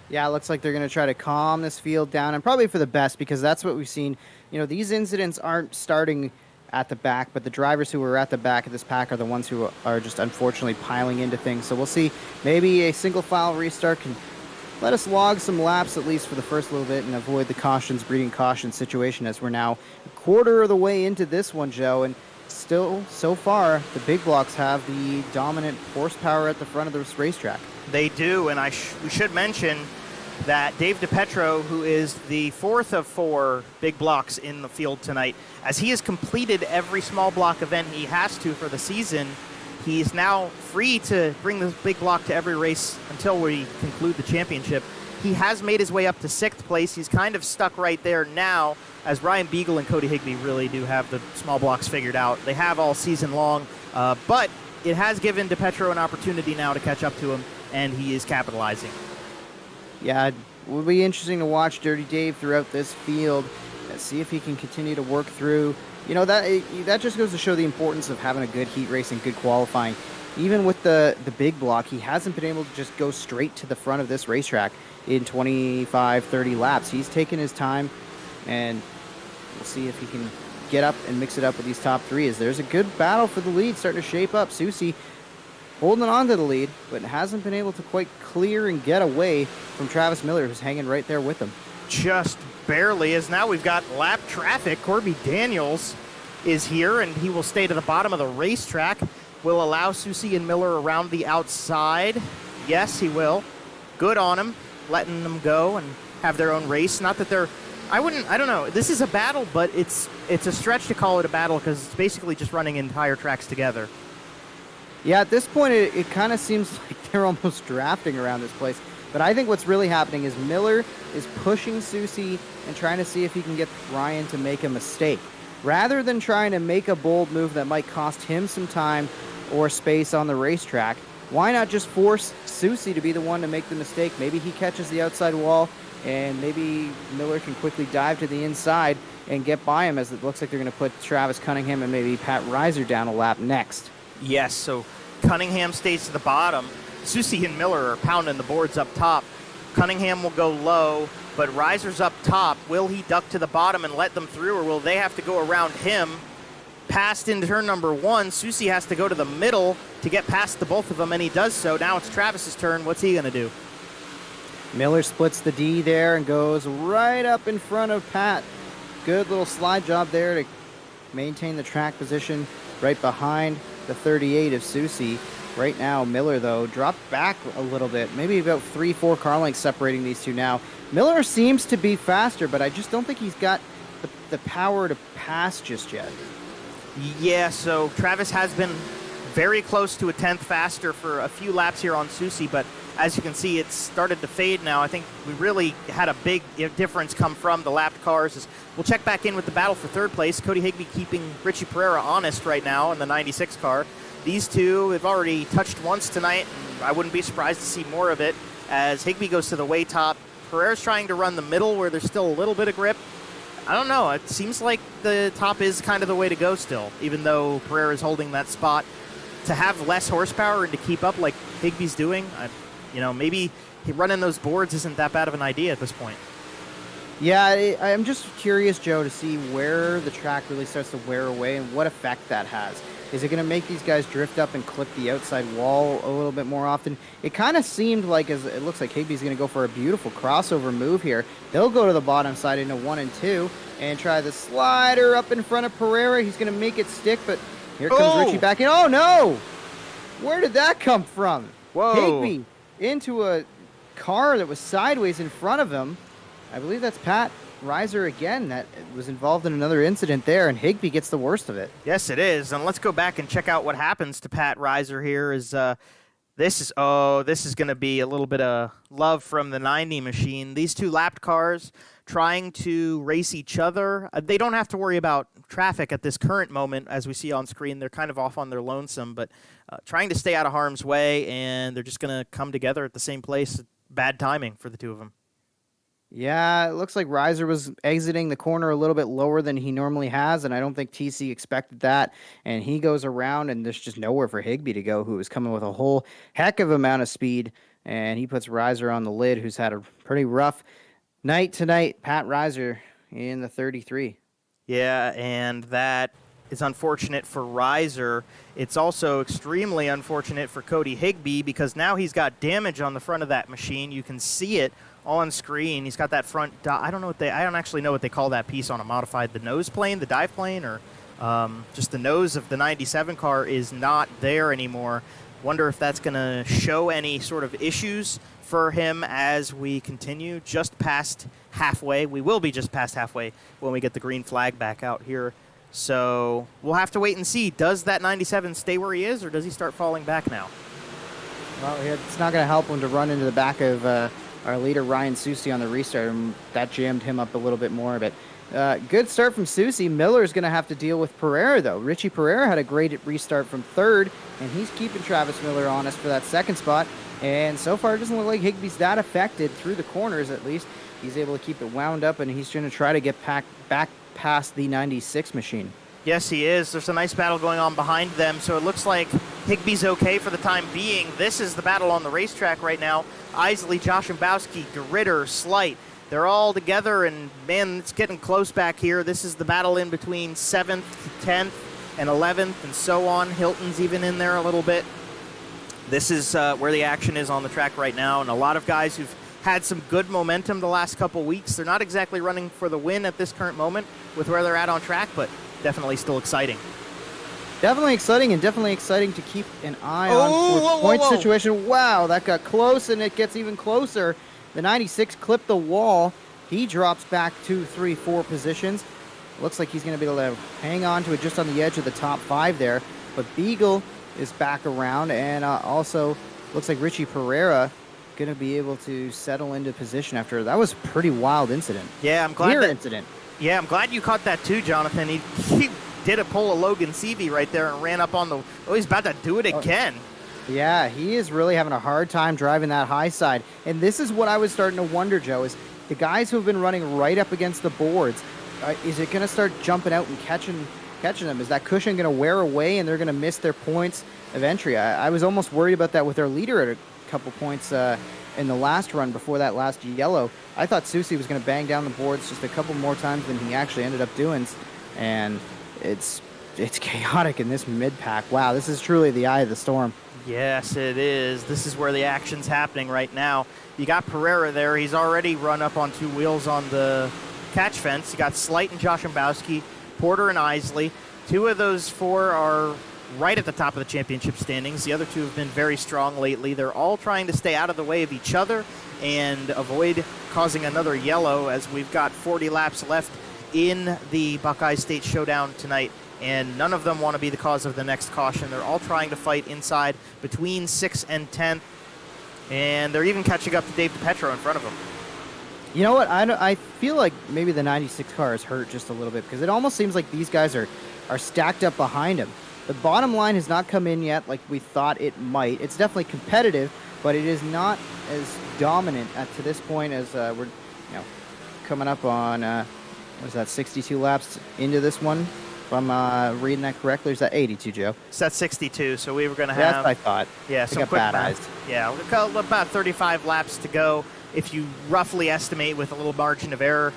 Yeah, it looks like they're going to try to calm this field down, and probably for the best, because that's what we've seen. You know, these incidents aren't starting at the back, but the drivers who are at the back of this pack are the ones who are just unfortunately piling into things. So we'll see. Maybe a single file restart can let us log some laps, at least for the first little bit, and avoid the cautions breeding caution situation, as we're now a quarter of the way into this one, Joe. And still, so far, the big blocks have the dominant horsepower at the front of this racetrack. They do, and we should mention that Dave DiPetro, who is the 4th of 4 big blocks in the field tonight, as he has completed every small block event he has to for the season, he's now free to bring this big block to every race until we conclude the championship. He has made his way up to 6th place. He's kind of stuck right there now, as Ryan Beagle and Cody Higbie really do have the small blocks figured out. They have all season long, but it has given DiPetro an opportunity now to catch up to him, and he is capitalizing. Yeah, it will be interesting to watch Dirty Dave throughout this field and see if he can continue to work through. You know, that just goes to show the importance of having a good heat race and good qualifying. Even with the big block, he hasn't been able to just go straight to the front of this racetrack in 25, 30 laps. He's taken his time, and we'll see if he can get up and mix it up with these top 3. As there's a good battle for the lead starting to shape up. Susie holding on to the lead, but hasn't been able to quite clear and get away from Travis Miller, who's hanging right there with him. Just barely, as now we've got lap traffic. Corby Daniels is here, and he will stay to the bottom of the racetrack. Will allow Susie and Miller around the outside. Yes, he will. Good on him, letting them go and have their own race. Not that they're, I don't know. This is a battle, but it's a stretch to call it a battle because it's basically just running entire tracks together. Yeah, at this point, it kind of seems like they're almost drafting around this place. But I think what's really happening is Miller is pushing Susie and trying to see if he can get Ryan to make a mistake. Rather than trying to make a bold move that might cost him some time or space on the racetrack, why not just force Susie to be the one to make the mistake? Maybe he catches the outside wall, and maybe Miller can quickly dive to the inside and get by him, as it looks like they're going to put Travis Cunningham and maybe Pat Reiser down a lap next. Yes, so Cunningham stays to the bottom. Susie and Miller are pounding the boards up top. Cunningham will go low, but Reiser's up top. Will he duck to the bottom and let them through, or will they have to go around him? Passed into turn number 1. Susie has to go to the middle to get past the both of them, and he does so. Now it's Travis's turn. What's he going to do? Miller splits the D there and goes right up in front of Pat. good little slide job there to maintain the track position right behind the 38 of Susie. Right now, Miller, though, dropped back a little bit, maybe about 3-4 car lengths separating these two now. Miller seems to be faster, but I just don't think he's got the power to pass just yet. Yeah, so Travis has been very close to a tenth faster for a few laps here on Susie, but as you can see, it's started to fade now. I think we really had a big difference come from the lapped cars. We'll check back in with the battle for third place. Cody Higbie keeping Richie Pereira honest right now in the 96 car. These two have already touched once tonight, and I wouldn't be surprised to see more of it as Higbie goes to the way top. Pereira's trying to run the middle where there's still a little bit of grip. I don't know. It seems like the top is kind of the way to go still, even though Pereira's holding that spot. To have less horsepower and to keep up like Higbie's doing, maybe running those boards isn't that bad of an idea at this point. Yeah, I'm just curious, Joe, to see where the track really starts to wear away and what effect that has. Is it going to make these guys drift up and clip the outside wall a little bit more often? It kind of seemed like, as it looks like Higbie's going to go for a beautiful crossover move here. He'll go to the bottom side into 1 and 2 and try the slider up in front of Pereira. He's going to make it stick, but here comes Richie back in. Oh, no! Where did that come from? Whoa. Higbie into a car that was sideways in front of him. I believe that's Pat Reiser again that was involved in another incident there, and Higbie gets the worst of it. Yes, it is. And let's go back and check out what happens to Pat Reiser here. This is going to be a little bit of love from the 90 machine. These two lapped cars trying to race each other. They don't have to worry about traffic at this current moment, as we see on screen. They're kind of off on their lonesome, but trying to stay out of harm's way, and they're just going to come together at the same place. Bad timing for the two of them. Yeah, it looks like Reiser was exiting the corner a little bit lower than he normally has, and I don't think TC expected that. And he goes around, and there's just nowhere for Higbie to go, who was coming with a whole heck of amount of speed. And he puts Reiser on the lid, who's had a pretty rough night tonight. Pat Reiser in the 33. Yeah, and that is unfortunate for Reiser. It's also extremely unfortunate for Cody Higbie because now he's got damage on the front of that machine. You can see it on screen. He's got that front. I don't actually know what they call that piece on a modified. The nose plane, the dive plane, or just the nose of the 97 car is not there anymore. Wonder if that's going to show any sort of issues for him as we continue just past halfway. We will be just past halfway when we get the green flag back out here. So we'll have to wait and see. Does that 97 stay where he is, or does he start falling back now? Well, it's not going to help him to run into the back of our leader, Ryan Susie, on the restart, and that jammed him up a little bit more. But good start from Susie. Miller's going to have to deal with Pereira, though. Richie Pereira had a great restart from third, and he's keeping Travis Miller honest for that second spot. And so far, it doesn't look like Higbie's that affected through the corners, at least. He's able to keep it wound up, and he's going to try to get back past the 96 machine. Yes, he is. There's a nice battle going on behind them, so it looks like Higbie's okay for the time being. This is the battle on the racetrack right now. Eisele, Joshambowski, DeRitter, Slight, they're all together, and man, it's getting close back here. This is the battle in between 7th, 10th, and 11th, and so on. Hilton's even in there a little bit. This is where the action is on the track right now, and a lot of guys who've had some good momentum the last couple weeks. They're not exactly running for the win at this current moment with where they're at on track, but definitely still exciting. Definitely exciting, and definitely exciting to keep an eye on for point situation. Wow, that got close, and it gets even closer. The 96 clipped the wall. He drops back 2, 3, 4 positions. Looks like he's going to be able to hang on to it just on the edge of the top 5 there. But Beagle is back around, and also looks like Richie Pereira going to be able to settle into position after that was a pretty wild incident. Yeah, I'm glad incident. Yeah, I'm glad you caught that too, Jonathan. He did a pull of Logan Seavey right there and ran up on the. Oh, he's about to do it again. Yeah, he is really having a hard time driving that high side. And this is what I was starting to wonder, Joe, is the guys who have been running right up against the boards, is it going to start jumping out and catching them? Is that cushion going to wear away and they're going to miss their points of entry? I was almost worried about that with their leader at a couple points in the last run before that last yellow. I thought Susie was going to bang down the boards just a couple more times than he actually ended up doing. And it's chaotic in this mid-pack. Wow, this is truly the eye of the storm. Yes, it is. This is where the action's happening right now. You got Pereira there. He's already run up on 2 wheels on the catch fence. You got Slight and Josh Ombowski, Porter and Eisele. 2 of those 4 are right at the top of the championship standings. The other 2 have been very strong lately. They're all trying to stay out of the way of each other and avoid causing another yellow, as we've got 40 laps left in the Buckeye State Showdown tonight, and none of them want to be the cause of the next caution. They're all trying to fight inside between 6th and 10th, and they're even catching up to Dave DiPetro in front of them. You know what? I feel like maybe the 96 car is hurt just a little bit, because it almost seems like these guys are stacked up behind him. The bottom line has not come in yet like we thought it might. It's definitely competitive, but it is not as dominant to this point as we're coming up on, what is that, 62 laps into this one? If I'm reading that correctly, or is that 82, Joe? It's at 62, so we were going to have... That's what I thought. Yeah, I some got quick bad math. eyes. Yeah, about 35 laps to go if you roughly estimate with a little margin of error.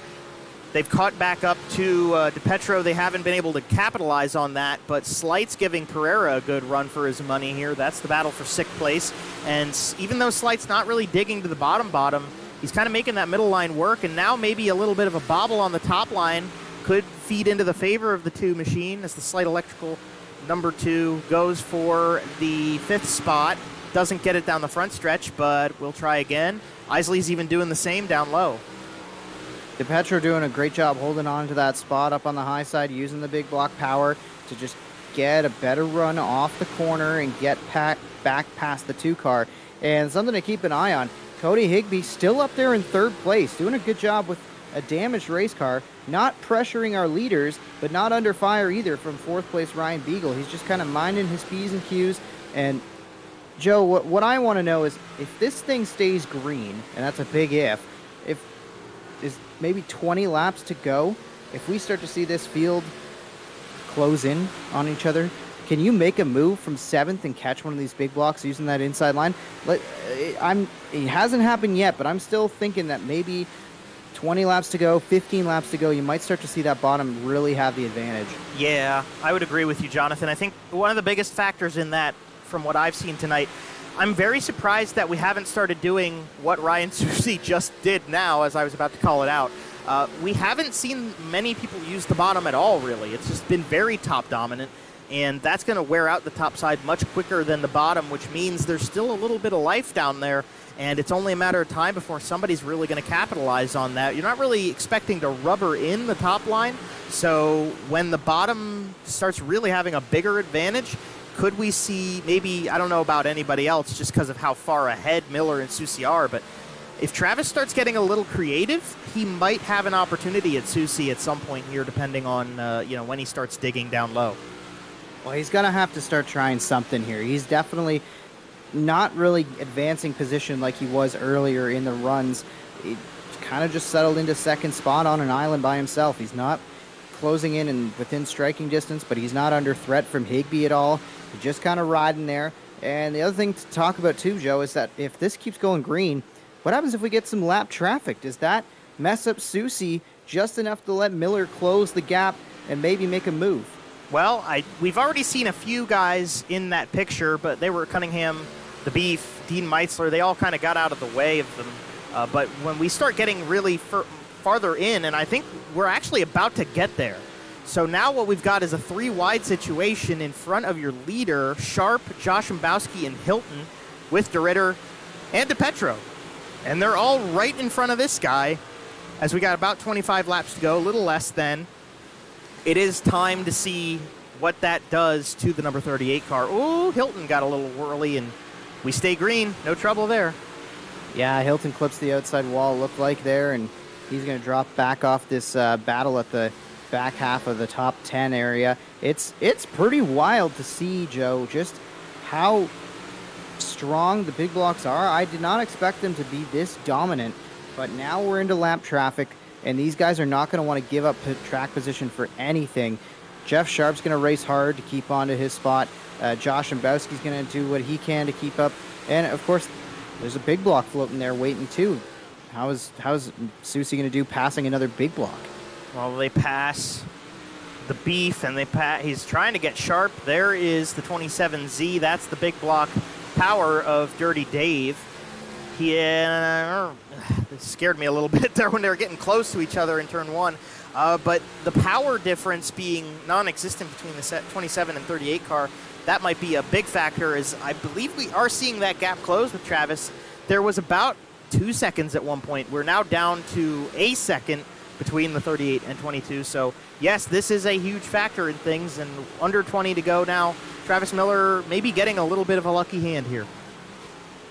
They've caught back up to DiPetro. They haven't been able to capitalize on that, but Slight's giving Pereira a good run for his money here. That's the battle for 6th place. And even though Slight's not really digging to the bottom, he's kind of making that middle line work, and now maybe a little bit of a bobble on the top line could feed into the favor of the 2 machine, as the Slight Electrical number 2 goes for the 5th spot. Doesn't get it down the front stretch, but we'll try again. Eisele's even doing the same down low. DiPetro doing a great job holding on to that spot up on the high side, using the big block power to just get a better run off the corner and get back past the 2 car. And something to keep an eye on, Cody Higbie still up there in 3rd place, doing a good job with a damaged race car, not pressuring our leaders, but not under fire either from 4th place Ryan Beagle. He's just kind of minding his P's and Q's. And Joe, what I want to know is, if this thing stays green, and that's a big if is maybe 20 laps to go, if we start to see this field close in on each other, can you make a move from 7th and catch one of these big blocks using that inside line? It hasn't happened yet, but I'm still thinking that maybe 20 laps to go, 15 laps to go, you might start to see that bottom really have the advantage. Yeah, I would agree with you, Jonathan. I think one of the biggest factors in that, from what I've seen tonight, I'm very surprised that we haven't started doing what Ryan Susi just did now, as I was about to call it out. We haven't seen many people use the bottom at all, really. It's just been very top dominant, and that's going to wear out the top side much quicker than the bottom, which means there's still a little bit of life down there, and it's only a matter of time before somebody's really going to capitalize on that. You're not really expecting to rubber in the top line, so when the bottom starts really having a bigger advantage, could we see maybe, I don't know about anybody else just because of how far ahead Miller and Susi are, but if Travis starts getting a little creative, he might have an opportunity at Susi at some point here, depending on when he starts digging down low. Well, he's going to have to start trying something here. He's definitely not really advancing position like he was earlier in the runs. He kind of just settled into 2nd spot on an island by himself. He's not closing in and within striking distance, but he's not under threat from Higbie at all. He's just kind of riding there. And the other thing to talk about too, Joe, is that if this keeps going green, what happens if we get some lap traffic? Does that mess up Susi just enough to let Miller close the gap and maybe make a move? Well, we've already seen a few guys in that picture, but they were Cunningham, the Beef, Dean Meitzler. They all kind of got out of the way of them. But when we start getting really farther in, and I think we're actually about to get there. So now what we've got is a 3-wide situation in front of your leader, Sharp, Josh Ombowski, and Hilton, with DeRitter and DiPetro. And they're all right in front of this guy, as we got about 25 laps to go, a little less than. It is time to see what that does to the number 38 car. Oh, Hilton got a little whirly, and we stay green. No trouble there. Yeah, Hilton clips the outside wall, looked like there, and he's going to drop back off this battle at the back half of the top 10 area. It's pretty wild to see, Joe, just how strong the big blocks are. I did not expect them to be this dominant, but now we're into lap traffic, and these guys are not going to want to give up track position for anything. Jeff Sharp's going to race hard to keep onto his spot. Josh Ombowski's going to do what he can to keep up, and of course there's a big block floating there waiting too. How's Susi going to do passing another big block? Well, they pass the Beef, and he's trying to get Sharp. There is the 27Z. That's the big block power of Dirty Dave. Yeah, it scared me a little bit there when they were getting close to each other in turn 1. But the power difference being non-existent between the 27 and 38 car, that might be a big factor, as I believe we are seeing that gap close with Travis. There was about 2 seconds at one point. We're now down to a second between the 38 and 22. So, yes, this is a huge factor in things, and under 20 to go now. Travis Miller maybe getting a little bit of a lucky hand here.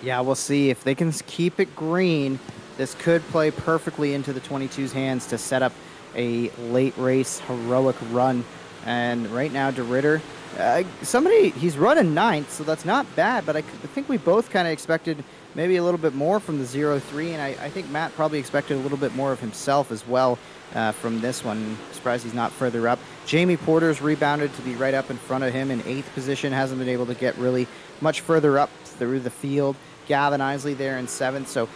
Yeah, we'll see. If they can keep it green, this could play perfectly into the 22's hands to set up a late race heroic run. And right now, DeRitter, he's running 9th, so that's not bad, but I think we both kind of expected maybe a little bit more from the 0-3, and I think Matt probably expected a little bit more of himself as well from this one. Surprised he's not further up. Jamie Porter's rebounded to be right up in front of him in 8th position, hasn't been able to get really much further up through the field. Gavin Eisele there in 7th, so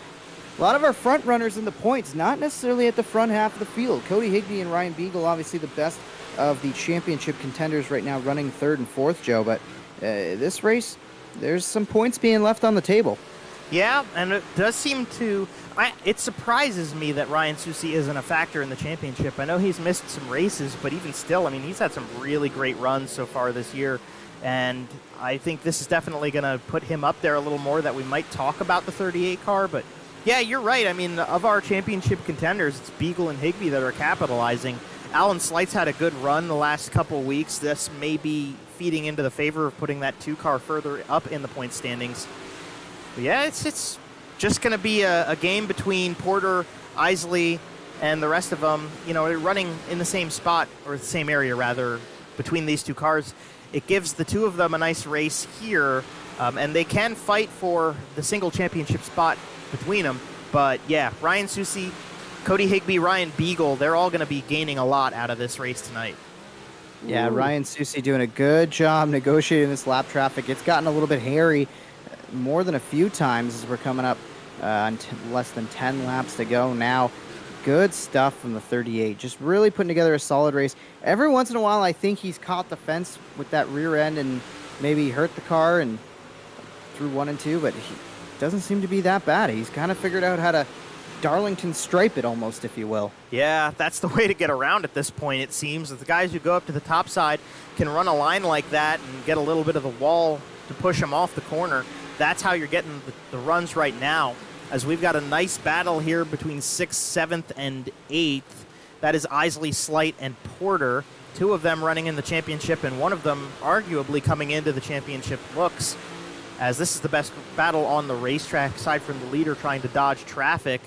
a lot of our front runners in the points, not necessarily at the front half of the field. Cody Higbie and Ryan Beagle, obviously the best of the championship contenders right now, running 3rd and 4th, Joe, but this race, there's some points being left on the table. Yeah, and it does seem to... it surprises me that Ryan Susi isn't a factor in the championship. I know he's missed some races, but even still, I mean, he's had some really great runs so far this year, and I think this is definitely going to put him up there a little more, that we might talk about the 38 car, but yeah, you're right. I mean, of our championship contenders, it's Beagle and Higbie that are capitalizing. Alan Slights had a good run the last couple weeks. This may be feeding into the favor of putting that 2 car further up in the point standings. But yeah, it's just going to be a game between Porter, Eisele, and the rest of them. You know, they're running in the same spot, or the same area rather, between these 2 cars. It gives the 2 of them a nice race here, and they can fight for the single championship spot between them. But yeah, Ryan Susi, Cody Higbie, Ryan Beagle, they're all going to be gaining a lot out of this race tonight. Yeah, Ryan Susi doing a good job negotiating this lap traffic. It's gotten a little bit hairy more than a few times as we're coming up on less than 10 laps to go now. Good stuff from the 38. Just really putting together a solid race. Every once in a while, I think he's caught the fence with that rear end and maybe hurt the car and through 1 and 2, but he doesn't seem to be that bad. He's kind of figured out how to Darlington stripe it almost, if you will. Yeah, that's the way to get around at this point, it seems. That the guys who go up to the top side can run a line like that and get a little bit of the wall to push them off the corner. That's how you're getting the runs right now, as we've got a nice battle here between 6th, 7th, and 8th. That is Eisele, Slight, and Porter. 2 of them running in the championship, and 1 of them arguably coming into the championship looks, as this is the best battle on the racetrack, aside from the leader trying to dodge traffic.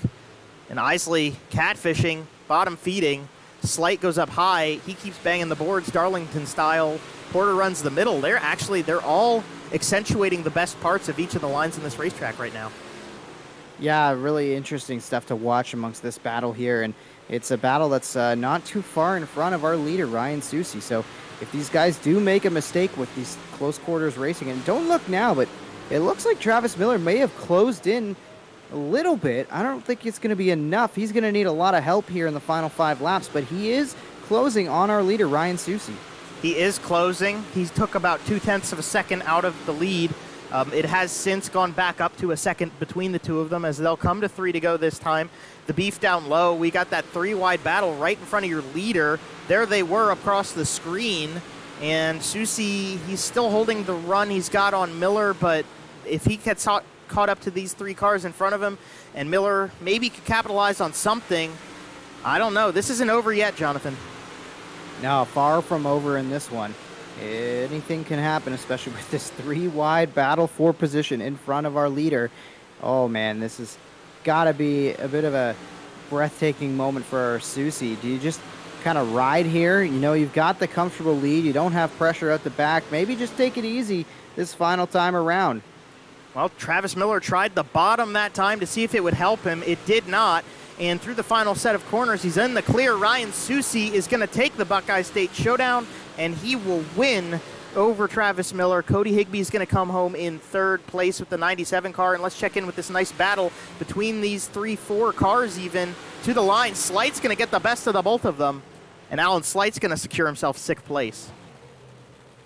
And Eisele catfishing, bottom feeding. Slight goes up high. He keeps banging the boards Darlington style. Porter runs the middle. They're all accentuating the best parts of each of the lines in this racetrack right now. Yeah, really interesting stuff to watch amongst this battle here, and it's a battle that's not too far in front of our leader, Ryan Susi. So if these guys do make a mistake with these close quarters racing, and don't look now, but it looks like Travis Miller may have closed in a little bit. I don't think it's going to be enough. He's going to need a lot of help here in the final 5 laps, but he is closing on our leader, Ryan Susi. He is closing. He took about 0.2 of a second out of the lead. It has since gone back up to a second between the 2 of them, as they'll come to 3 to go this time. The beef down low. We got that 3-wide battle right in front of your leader. There they were across the screen. And Susi, he's still holding the run he's got on Miller, but if he gets caught up to these 3 cars in front of him, and Miller maybe could capitalize on something, I don't know. This isn't over yet, Jonathan. No, far from over in this one. Anything can happen, especially with this 3-wide battle for position in front of our leader. Oh man, this has got to be a bit of a breathtaking moment for Susi. Do you just kind of ride here? You know, you've got the comfortable lead. You don't have pressure at the back. Maybe just take it easy this final time around. Well, Travis Miller tried the bottom that time to see if it would help him. It did not. And through the final set of corners, he's in the clear. Ryan Susi is going to take the Buckeye State Showdown, and he will win over Travis Miller. Cody Higbie is going to come home in 3rd place with the 97 car. And let's check in with this nice battle between these 3-4 cars even to the line. Slight's going to get the best of the both of them, and Alan Slight's going to secure himself 6th place.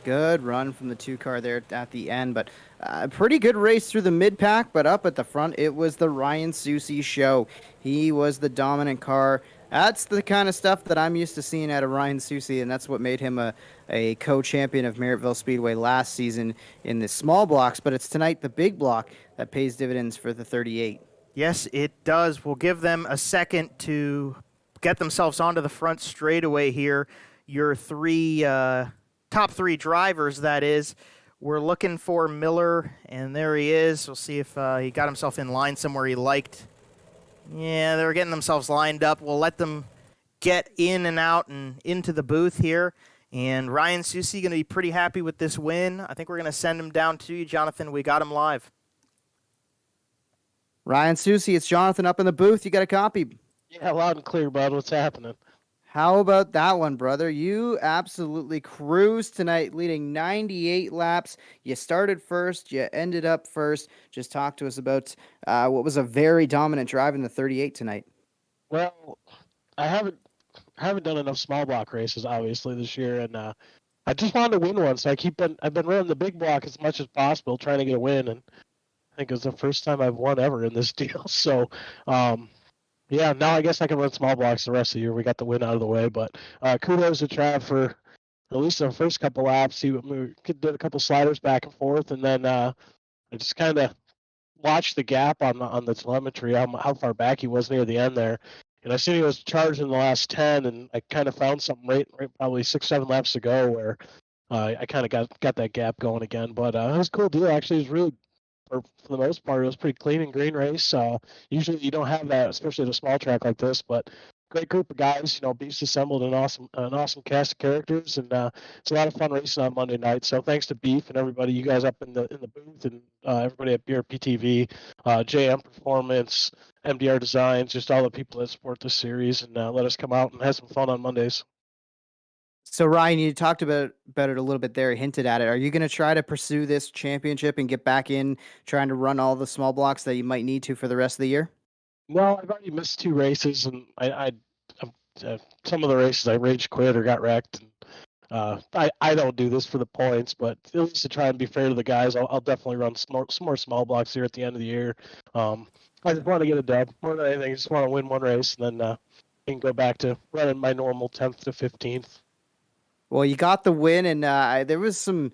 Good run from the 2 car there at the end, but pretty good race through the mid pack. But up at the front, it was the Ryan Susie show. He was the dominant car. That's the kind of stuff that I'm used to seeing out of Ryan Susie, and that's what made him a co-champion of Merrittville Speedway last season in the small blocks. But it's tonight the big block that pays dividends for the 38. Yes, it does. We'll give them a second to get themselves onto the front straightaway here. Your top three drivers, that is. We're looking for Miller, and there he is. We'll see if he got himself in line somewhere he liked. Yeah, they're getting themselves lined up. We'll let them get in and out and into the booth here. And Ryan Susie going to be pretty happy with this win. I think we're going to send him down to you, Jonathan. We got him live. Ryan Susie, it's Jonathan up in the booth. You got a copy? Yeah, loud and clear, bud. What's happening? How about that one, brother? You absolutely cruised tonight, leading 98 laps. You started first. You ended up first. Just talk to us about what was a very dominant drive in the 38 tonight. Well, I haven't done enough small block races, obviously, this year, and I just wanted to win one. So I've been running the big block as much as possible, trying to get a win, and I think it was the first time I've won ever in this deal. So, yeah, now I guess I can run small blocks the rest of the year. We got the win out of the way, but kudos to Trav for at least the first couple laps. We did a couple sliders back and forth, and then I just kind of watched the gap on the telemetry, how far back he was near the end there. And I seen he was charged in the last 10, and I kind of found something right probably 6-7 laps to go where I kind of got that gap going again. But it was a cool deal. Actually, it was really, for the most part, it was pretty clean and green race. Usually you don't have that, especially at a small track like this, but great group of guys, beast assembled an awesome cast of characters, and it's a lot of fun racing on Monday night. So thanks to Beef and everybody, you guys up in the booth, and everybody at BRPtv, JM Performance, MDR Designs, just all the people that support this series and let us come out and have some fun on Mondays. So, Ryan, you talked about it a little bit there, hinted at it. Are you going to try to pursue this championship and get back in trying to run all the small blocks that you might need to for the rest of the year? No, I've already missed 2 races, and some of the races I rage quit or got wrecked. And, I don't do this for the points, but at least to try and be fair to the guys, I'll definitely run some more small blocks here at the end of the year. I just want to get a dub more than anything. I just want to win one race, and then I can go back to running my normal 10th to 15th. Well, you got the win, and there was some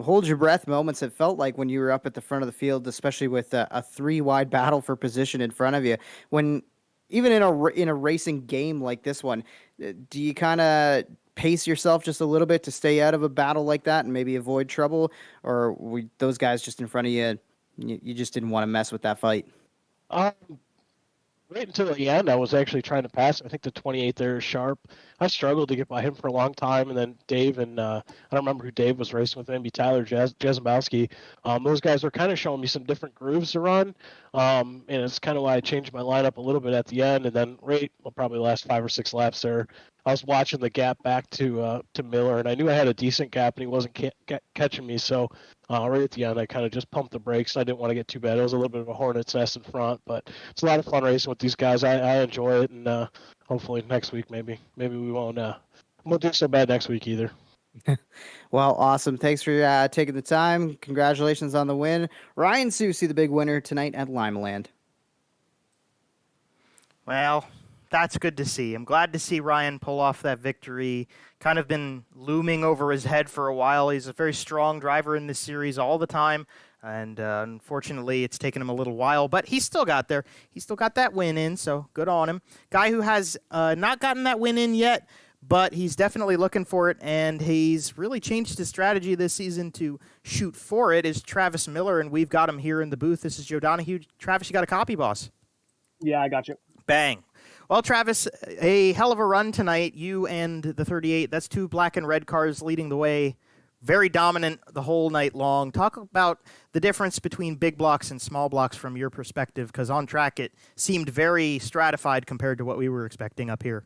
hold your breath moments. It felt like when you were up at the front of the field, especially with a 3-wide battle for position in front of you. When even in a racing game like this one, do you kind of pace yourself just a little bit to stay out of a battle like that and maybe avoid trouble, or were those guys just in front of you? You just didn't want to mess with that fight. Right until the end, I was actually trying to pass. I think the 28 there is Sharp. I struggled to get by him for a long time, and then Dave and I don't remember who Dave was racing with, maybe Tyler Jezembowski. Those guys were kind of showing me some different grooves to run, and it's kind of why I changed my lineup a little bit at the end. And then probably the last 5 or 6 laps there, I was watching the gap back to Miller, and I knew I had a decent gap, and he wasn't catching me. So right at the end, I kind of just pumped the brakes. I didn't want to get too bad. It was a little bit of a hornet's nest in front, but it's a lot of fun racing with these guys. I enjoy it, and hopefully next week maybe we won't do so bad next week either. Well, awesome. Thanks for taking the time. Congratulations on the win. Ryan Susie, the big winner tonight at Limaland. Well, that's good to see. I'm glad to see Ryan pull off that victory. Kind of been looming over his head for a while. He's a very strong driver in this series all the time, and unfortunately it's taken him a little while, but he still got there. He still got that win in, so good on him. Guy who has not gotten that win in yet, but he's definitely looking for it, and he's really changed his strategy this season to shoot for it, is Travis Miller, and we've got him here in the booth. This is Joe Donahue. Travis, you got a copy, boss? Yeah, I got you. Bang. Well, Travis, a hell of a run tonight. You and the 38, that's 2 black and red cars leading the way. Very dominant the whole night long. Talk about the difference between big blocks and small blocks from your perspective, because on track it seemed very stratified compared to what we were expecting up here.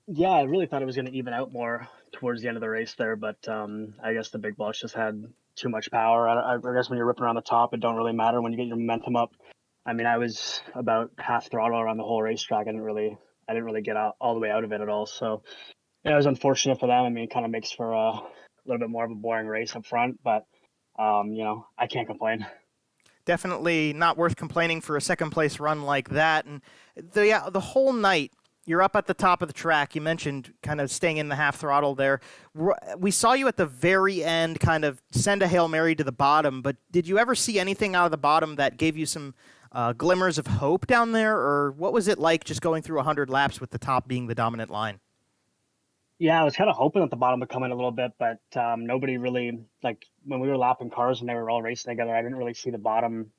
Yeah, I really thought it was going to even out more towards the end of the race there, but I guess the big blocks just had too much power. I guess when you're ripping around the top, it don't really matter when you get your momentum up. I mean, I was about half throttle around the whole racetrack. I didn't really get all the way out of it at all. So yeah, it was unfortunate for them. I mean, it kind of makes for little bit more of a boring race up front, but I can't complain. Definitely not worth complaining for a second place run like that. And the whole night, you're up at the top of the track. You mentioned kind of staying in the half throttle there. We saw you at the very end kind of send a Hail Mary to the bottom, but did you ever see anything out of the bottom that gave you some glimmers of hope down there? Or what was it like just going through 100 laps with the top being the dominant line? Yeah, I was kind of hoping that the bottom would come in a little bit, but nobody really, like when we were lapping cars and they were all racing together, I didn't really see the bottom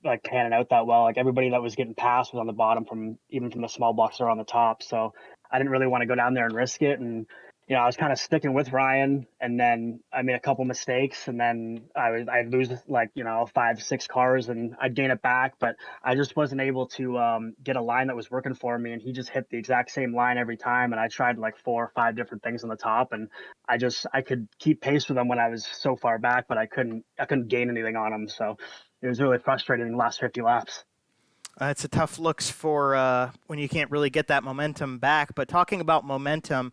like panning out that well. Like everybody that was getting past was on the bottom even from the small blocks or on the top. So I didn't really want to go down there and risk it. And I was kind of sticking with Ryan, and then I made a couple mistakes, and then I'd lose 5-6 cars, and I'd gain it back, but I just wasn't able to get a line that was working for me, and he just hit the exact same line every time, and I tried like 4 or 5 different things on the top, and I could keep pace with him when I was so far back, but I couldn't gain anything on him, so it was really frustrating the last 50 laps. It's a tough looks for when you can't really get that momentum back. But talking about momentum,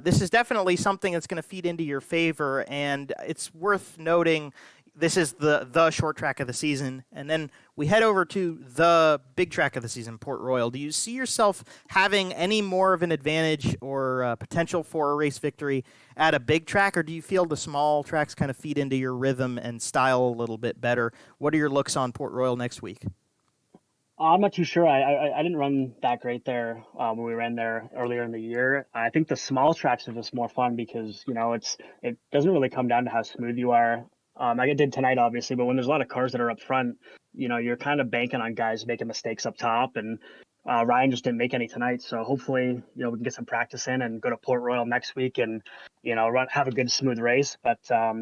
this is definitely something that's going to feed into your favor. And it's worth noting this is the short track of the season. And then we head over to the big track of the season, Port Royal. Do you see yourself having any more of an advantage or potential for a race victory at a big track? Or do you feel the small tracks kind of feed into your rhythm and style a little bit better? What are your looks on Port Royal next week? I'm not too sure. I didn't run that great there when we ran there earlier in the year. I think the small tracks are just more fun because it doesn't really come down to how smooth you are. Like it did tonight, obviously, but when there's a lot of cars that are up front, you're kind of banking on guys making mistakes up top, and Ryan just didn't make any tonight. So hopefully, we can get some practice in and go to Port Royal next week and have a good smooth race. But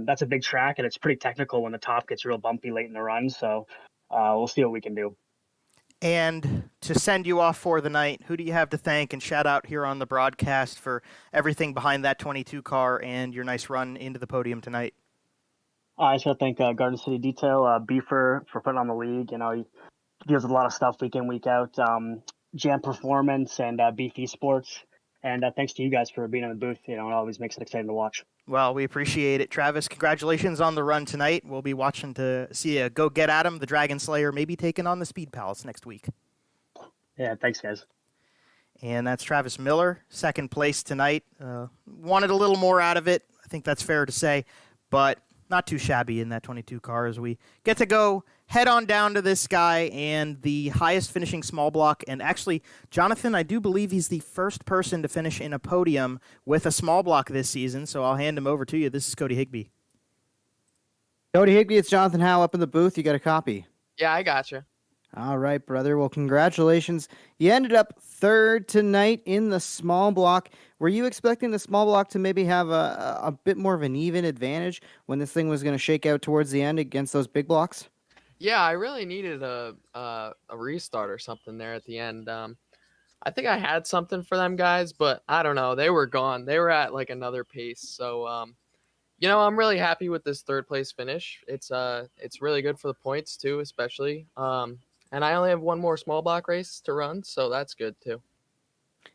that's a big track, and it's pretty technical when the top gets real bumpy late in the run. So we'll see what we can do. And to send you off for the night, who do you have to thank and shout out here on the broadcast for everything behind that 22 car and your nice run into the podium tonight? I just want to thank Garden City Detail, Beefer for putting on the league. He deals with a lot of stuff week in, week out. Jam Performance and Beef Esports. And thanks to you guys for being in the booth. It always makes it exciting to watch. Well, we appreciate it. Travis, congratulations on the run tonight. We'll be watching to see you go get Adam, the Dragon Slayer, maybe taking on the Speed Palace next week. Yeah, thanks, guys. And that's Travis Miller, second place tonight. Wanted a little more out of it. I think that's fair to say, but not too shabby in that 22 car as we get to go head on down to this guy and the highest finishing small block. And actually, Jonathan, I do believe he's the first person to finish in a podium with a small block this season, so I'll hand him over to you. This is Cody Higbie. Cody Higbie, it's Jonathan Howe up in the booth. You got a copy? Yeah, I gotcha. All right, brother. Well, congratulations. You ended up third tonight in the small block. Were you expecting the small block to maybe have a bit more of an even advantage when this thing was going to shake out towards the end against those big blocks? Yeah, I really needed a restart or something there at the end. I think I had something for them guys, but I don't know. They were gone. They were at like another pace. So, I'm really happy with this third place finish. It's really good for the points too, especially. And I only have one more small block race to run, so that's good too.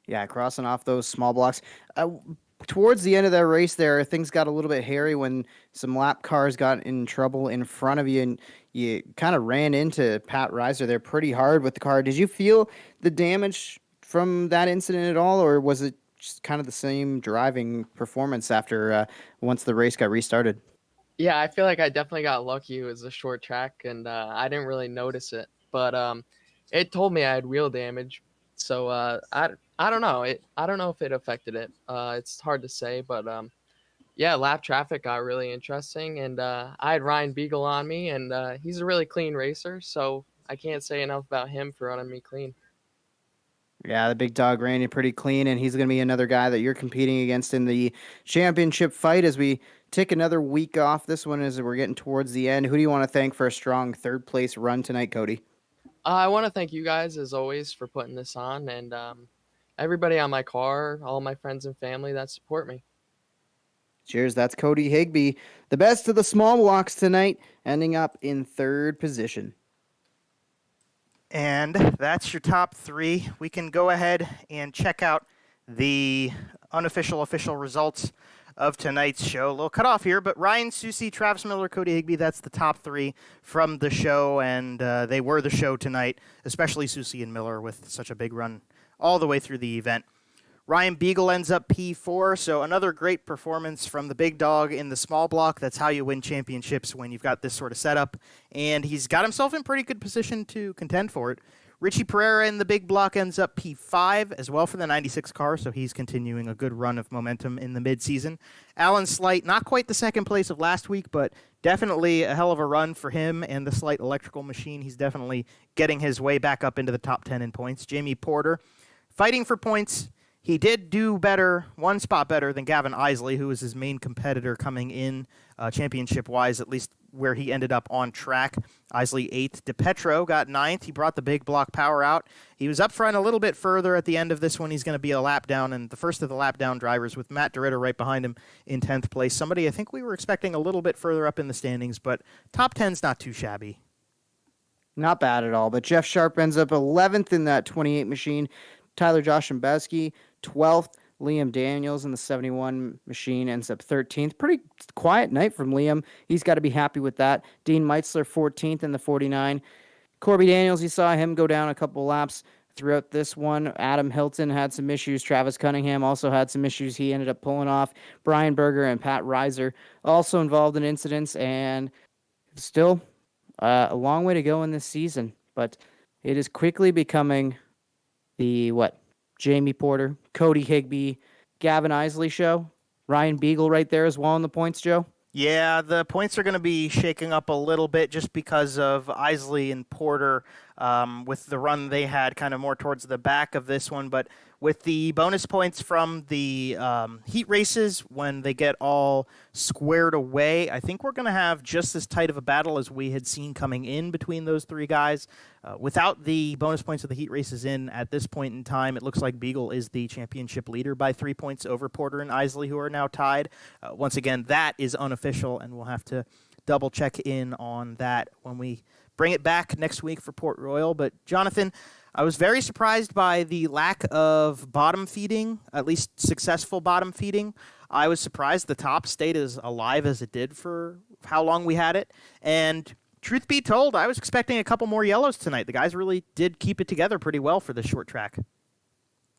Yeah, crossing off those small blocks. Towards the end of that race there, things got a little bit hairy when some lap cars got in trouble in front of you, and you kind of ran into Pat Reiser there pretty hard with the car. Did you feel the damage from that incident at all, or was it just kind of the same driving performance after once the race got restarted? Yeah, I feel like I definitely got lucky. It was a short track, and I didn't really notice it. But it told me I had wheel damage, so I don't know. I don't know if it affected it. It's hard to say, but yeah, lap traffic got really interesting, and I had Ryan Beagle on me, and he's a really clean racer, so I can't say enough about him for running me clean. Yeah, the big dog ran you pretty clean, and he's going to be another guy that you're competing against in the championship fight as we take another week off. This one as we're getting towards the end. Who do you want to thank for a strong third place run tonight, Cody? I want to thank you guys, as always, for putting this on, and everybody on my car, all my friends and family that support me. Cheers, that's Cody Higbie, the best of the small blocks tonight, ending up in third position. And that's your top three. We can go ahead and check out the official results of tonight's show. A little cut off here, but Ryan, Susie, Travis Miller, Cody Higbie, that's the top three from the show, and they were the show tonight, especially Susie and Miller with such a big run all the way through the event. Ryan Beagle ends up P4, so another great performance from the big dog in the small block. That's how you win championships when you've got this sort of setup, and he's got himself in pretty good position to contend for it. Richie Pereira in the big block ends up P5 as well for the 96 car, so he's continuing a good run of momentum in the midseason. Alan Slight, not quite the second place of last week, but definitely a hell of a run for him and the Slight electrical machine. He's definitely getting his way back up into the top 10 in points. Jamie Porter, fighting for points. He did do better, one spot better than Gavin Eisele, who was his main competitor coming in championship-wise, at least where he ended up on track. Eisele 8th. DePetro got 9th. He brought the big block power out. He was up front a little bit further at the end of this one. He's going to be a lap down, and the first of the lap down drivers with Matt DeRitter right behind him in 10th place. Somebody I think we were expecting a little bit further up in the standings, but top 10's not too shabby. Not bad at all, but Jeff Sharp ends up 11th in that 28 machine. Tyler Joshimbeski, 12th. Liam Daniels in the 71 machine ends up 13th. Pretty quiet night from Liam. He's got to be happy with that. Dean Meitzler, 14th in the 49. Corby Daniels, you saw him go down a couple laps throughout this one. Adam Hilton had some issues. Travis Cunningham also had some issues. He ended up pulling off. Brian Berger and Pat Reiser also involved in incidents, and still a long way to go in this season. But it is quickly becoming the, Jamie Porter, Cody Higbie, Gavin Eisele show. Ryan Beagle right there as well in the points, Joe. Yeah, the points are going to be shaking up a little bit just because of Eisele and Porter with the run they had kind of more towards the back of this one. But with the bonus points from the heat races, when they get all squared away, I think we're going to have just as tight of a battle as we had seen coming in between those three guys. Without the bonus points of the heat races in at this point in time, it looks like Beagle is the championship leader by 3 points over Porter and Eisele, who are now tied. Once again, that is unofficial, and we'll have to double check in on that when we bring it back next week for Port Royal. But Jonathan, I was very surprised by the lack of bottom feeding, at least successful bottom feeding. I was surprised the top stayed as alive as it did for how long we had it. And truth be told, I was expecting a couple more yellows tonight. The guys really did keep it together pretty well for this short track.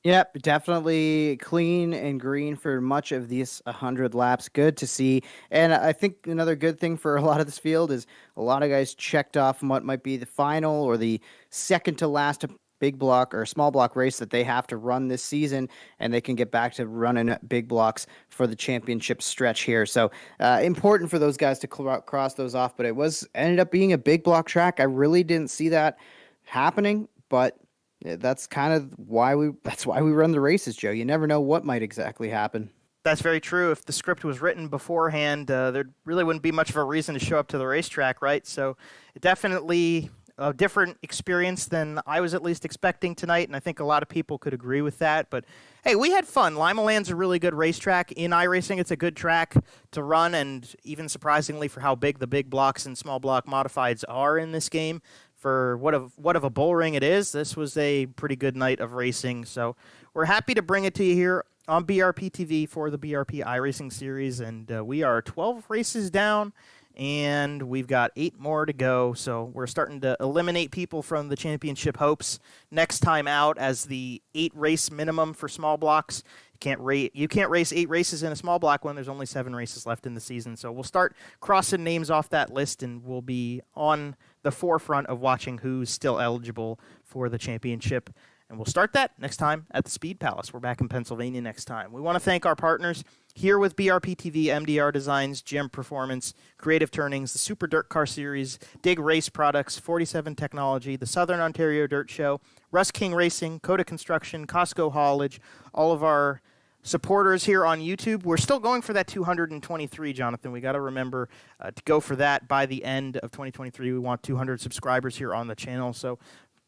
Yep, definitely clean and green for much of these 100 laps. Good to see. And I think another good thing for a lot of this field is a lot of guys checked off what might be the final or the second to last big block or small block race that they have to run this season, and they can get back to running big blocks for the championship stretch here. So important for those guys to cross those off, but it ended up being a big block track. I really didn't see that happening, but that's kind of why we run the races, Joe. You never know what might exactly happen. That's very true. If the script was written beforehand, there really wouldn't be much of a reason to show up to the racetrack, right? So definitely a different experience than I was at least expecting tonight, and I think a lot of people could agree with that. But hey, we had fun. Limaland's a really good racetrack. In iRacing, it's a good track to run, and even surprisingly for how big the big blocks and small block modifieds are in this game, for what of a bull ring it is, this was a pretty good night of racing. So we're happy to bring it to you here on BRPtv for the BRP iRacing series, and we are 12 races down, and we've got 8 more to go. So we're starting to eliminate people from the championship hopes next time out as the 8 race minimum for small blocks. You can't race 8 races in a small block when there's only 7 races left in the season. So we'll start crossing names off that list, and we'll be on the forefront of watching who's still eligible for the championship. And we'll start that next time at the Speed Palace. We're back in Pennsylvania next time. We want to thank our partners here with BRPtv, MDR Designs, Gem Performance, Creative Turnings, the Super Dirt Car Series, Dig Race Products, 47 Technology, the Southern Ontario Dirt Show, Russ King Racing, Coda Construction, Costco Haulage, all of our supporters here on YouTube. We're still going for that 223, Jonathan. We got to remember to go for that by the end of 2023. We want 200 subscribers here on the channel. So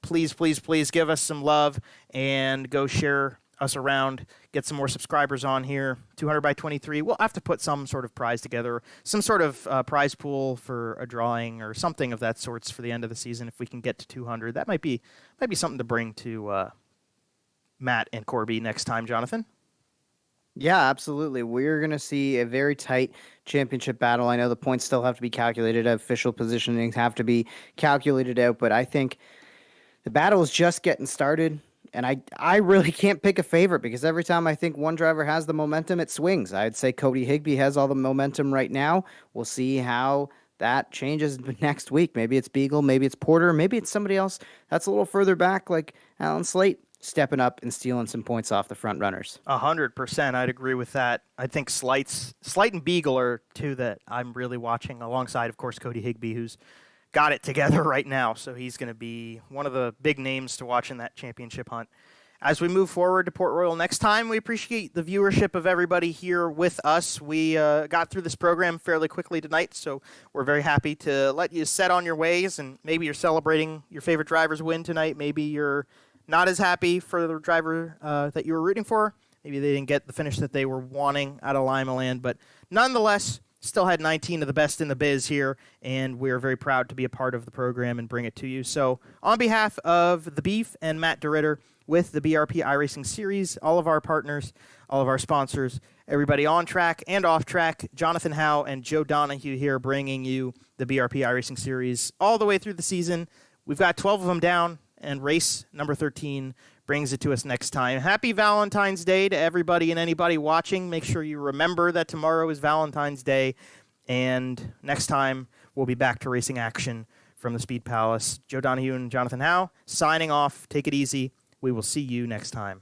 please, please, please give us some love and go share us around. Get some more subscribers on here. 200 by 23. We'll have to put some sort of prize together, some sort of prize pool for a drawing or something of that sorts for the end of the season. If we can get to 200, that might be something to bring to Matt and Corby next time, Jonathan. Yeah, absolutely. We're going to see a very tight championship battle. I know the points still have to be calculated, official positionings have to be calculated out, but I think the battle is just getting started. And I really can't pick a favorite because every time I think one driver has the momentum, it swings. I'd say Cody Higbie has all the momentum right now. We'll see how that changes next week. Maybe it's Beagle, maybe it's Porter, maybe it's somebody else that's a little further back, like Alan Slate, stepping up and stealing some points off the front runners. 100%. I'd agree with that. I think Slight and Beagle are two that I'm really watching alongside, of course, Cody Higbie, who's got it together right now. So he's going to be one of the big names to watch in that championship hunt. As we move forward to Port Royal next time, we appreciate the viewership of everybody here with us. We got through this program fairly quickly tonight, so we're very happy to let you set on your ways, and maybe you're celebrating your favorite driver's win tonight. Maybe you're not as happy for the driver that you were rooting for. Maybe they didn't get the finish that they were wanting out of Limaland, but nonetheless, still had 19 of the best in the biz here, and we're very proud to be a part of the program and bring it to you. So on behalf of The Beef and Matt DeRitter with the BRP iRacing series, all of our partners, all of our sponsors, everybody on track and off track, Jonathan Howe and Joe Donahue here bringing you the BRP iRacing series all the way through the season. We've got 12 of them down, and race number 13 brings it to us next time. Happy Valentine's Day to everybody and anybody watching. Make sure you remember that tomorrow is Valentine's Day, and next time we'll be back to racing action from the Speed Palace. Joe Donahue and Jonathan Howe signing off. Take it easy. We will see you next time.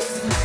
Bye.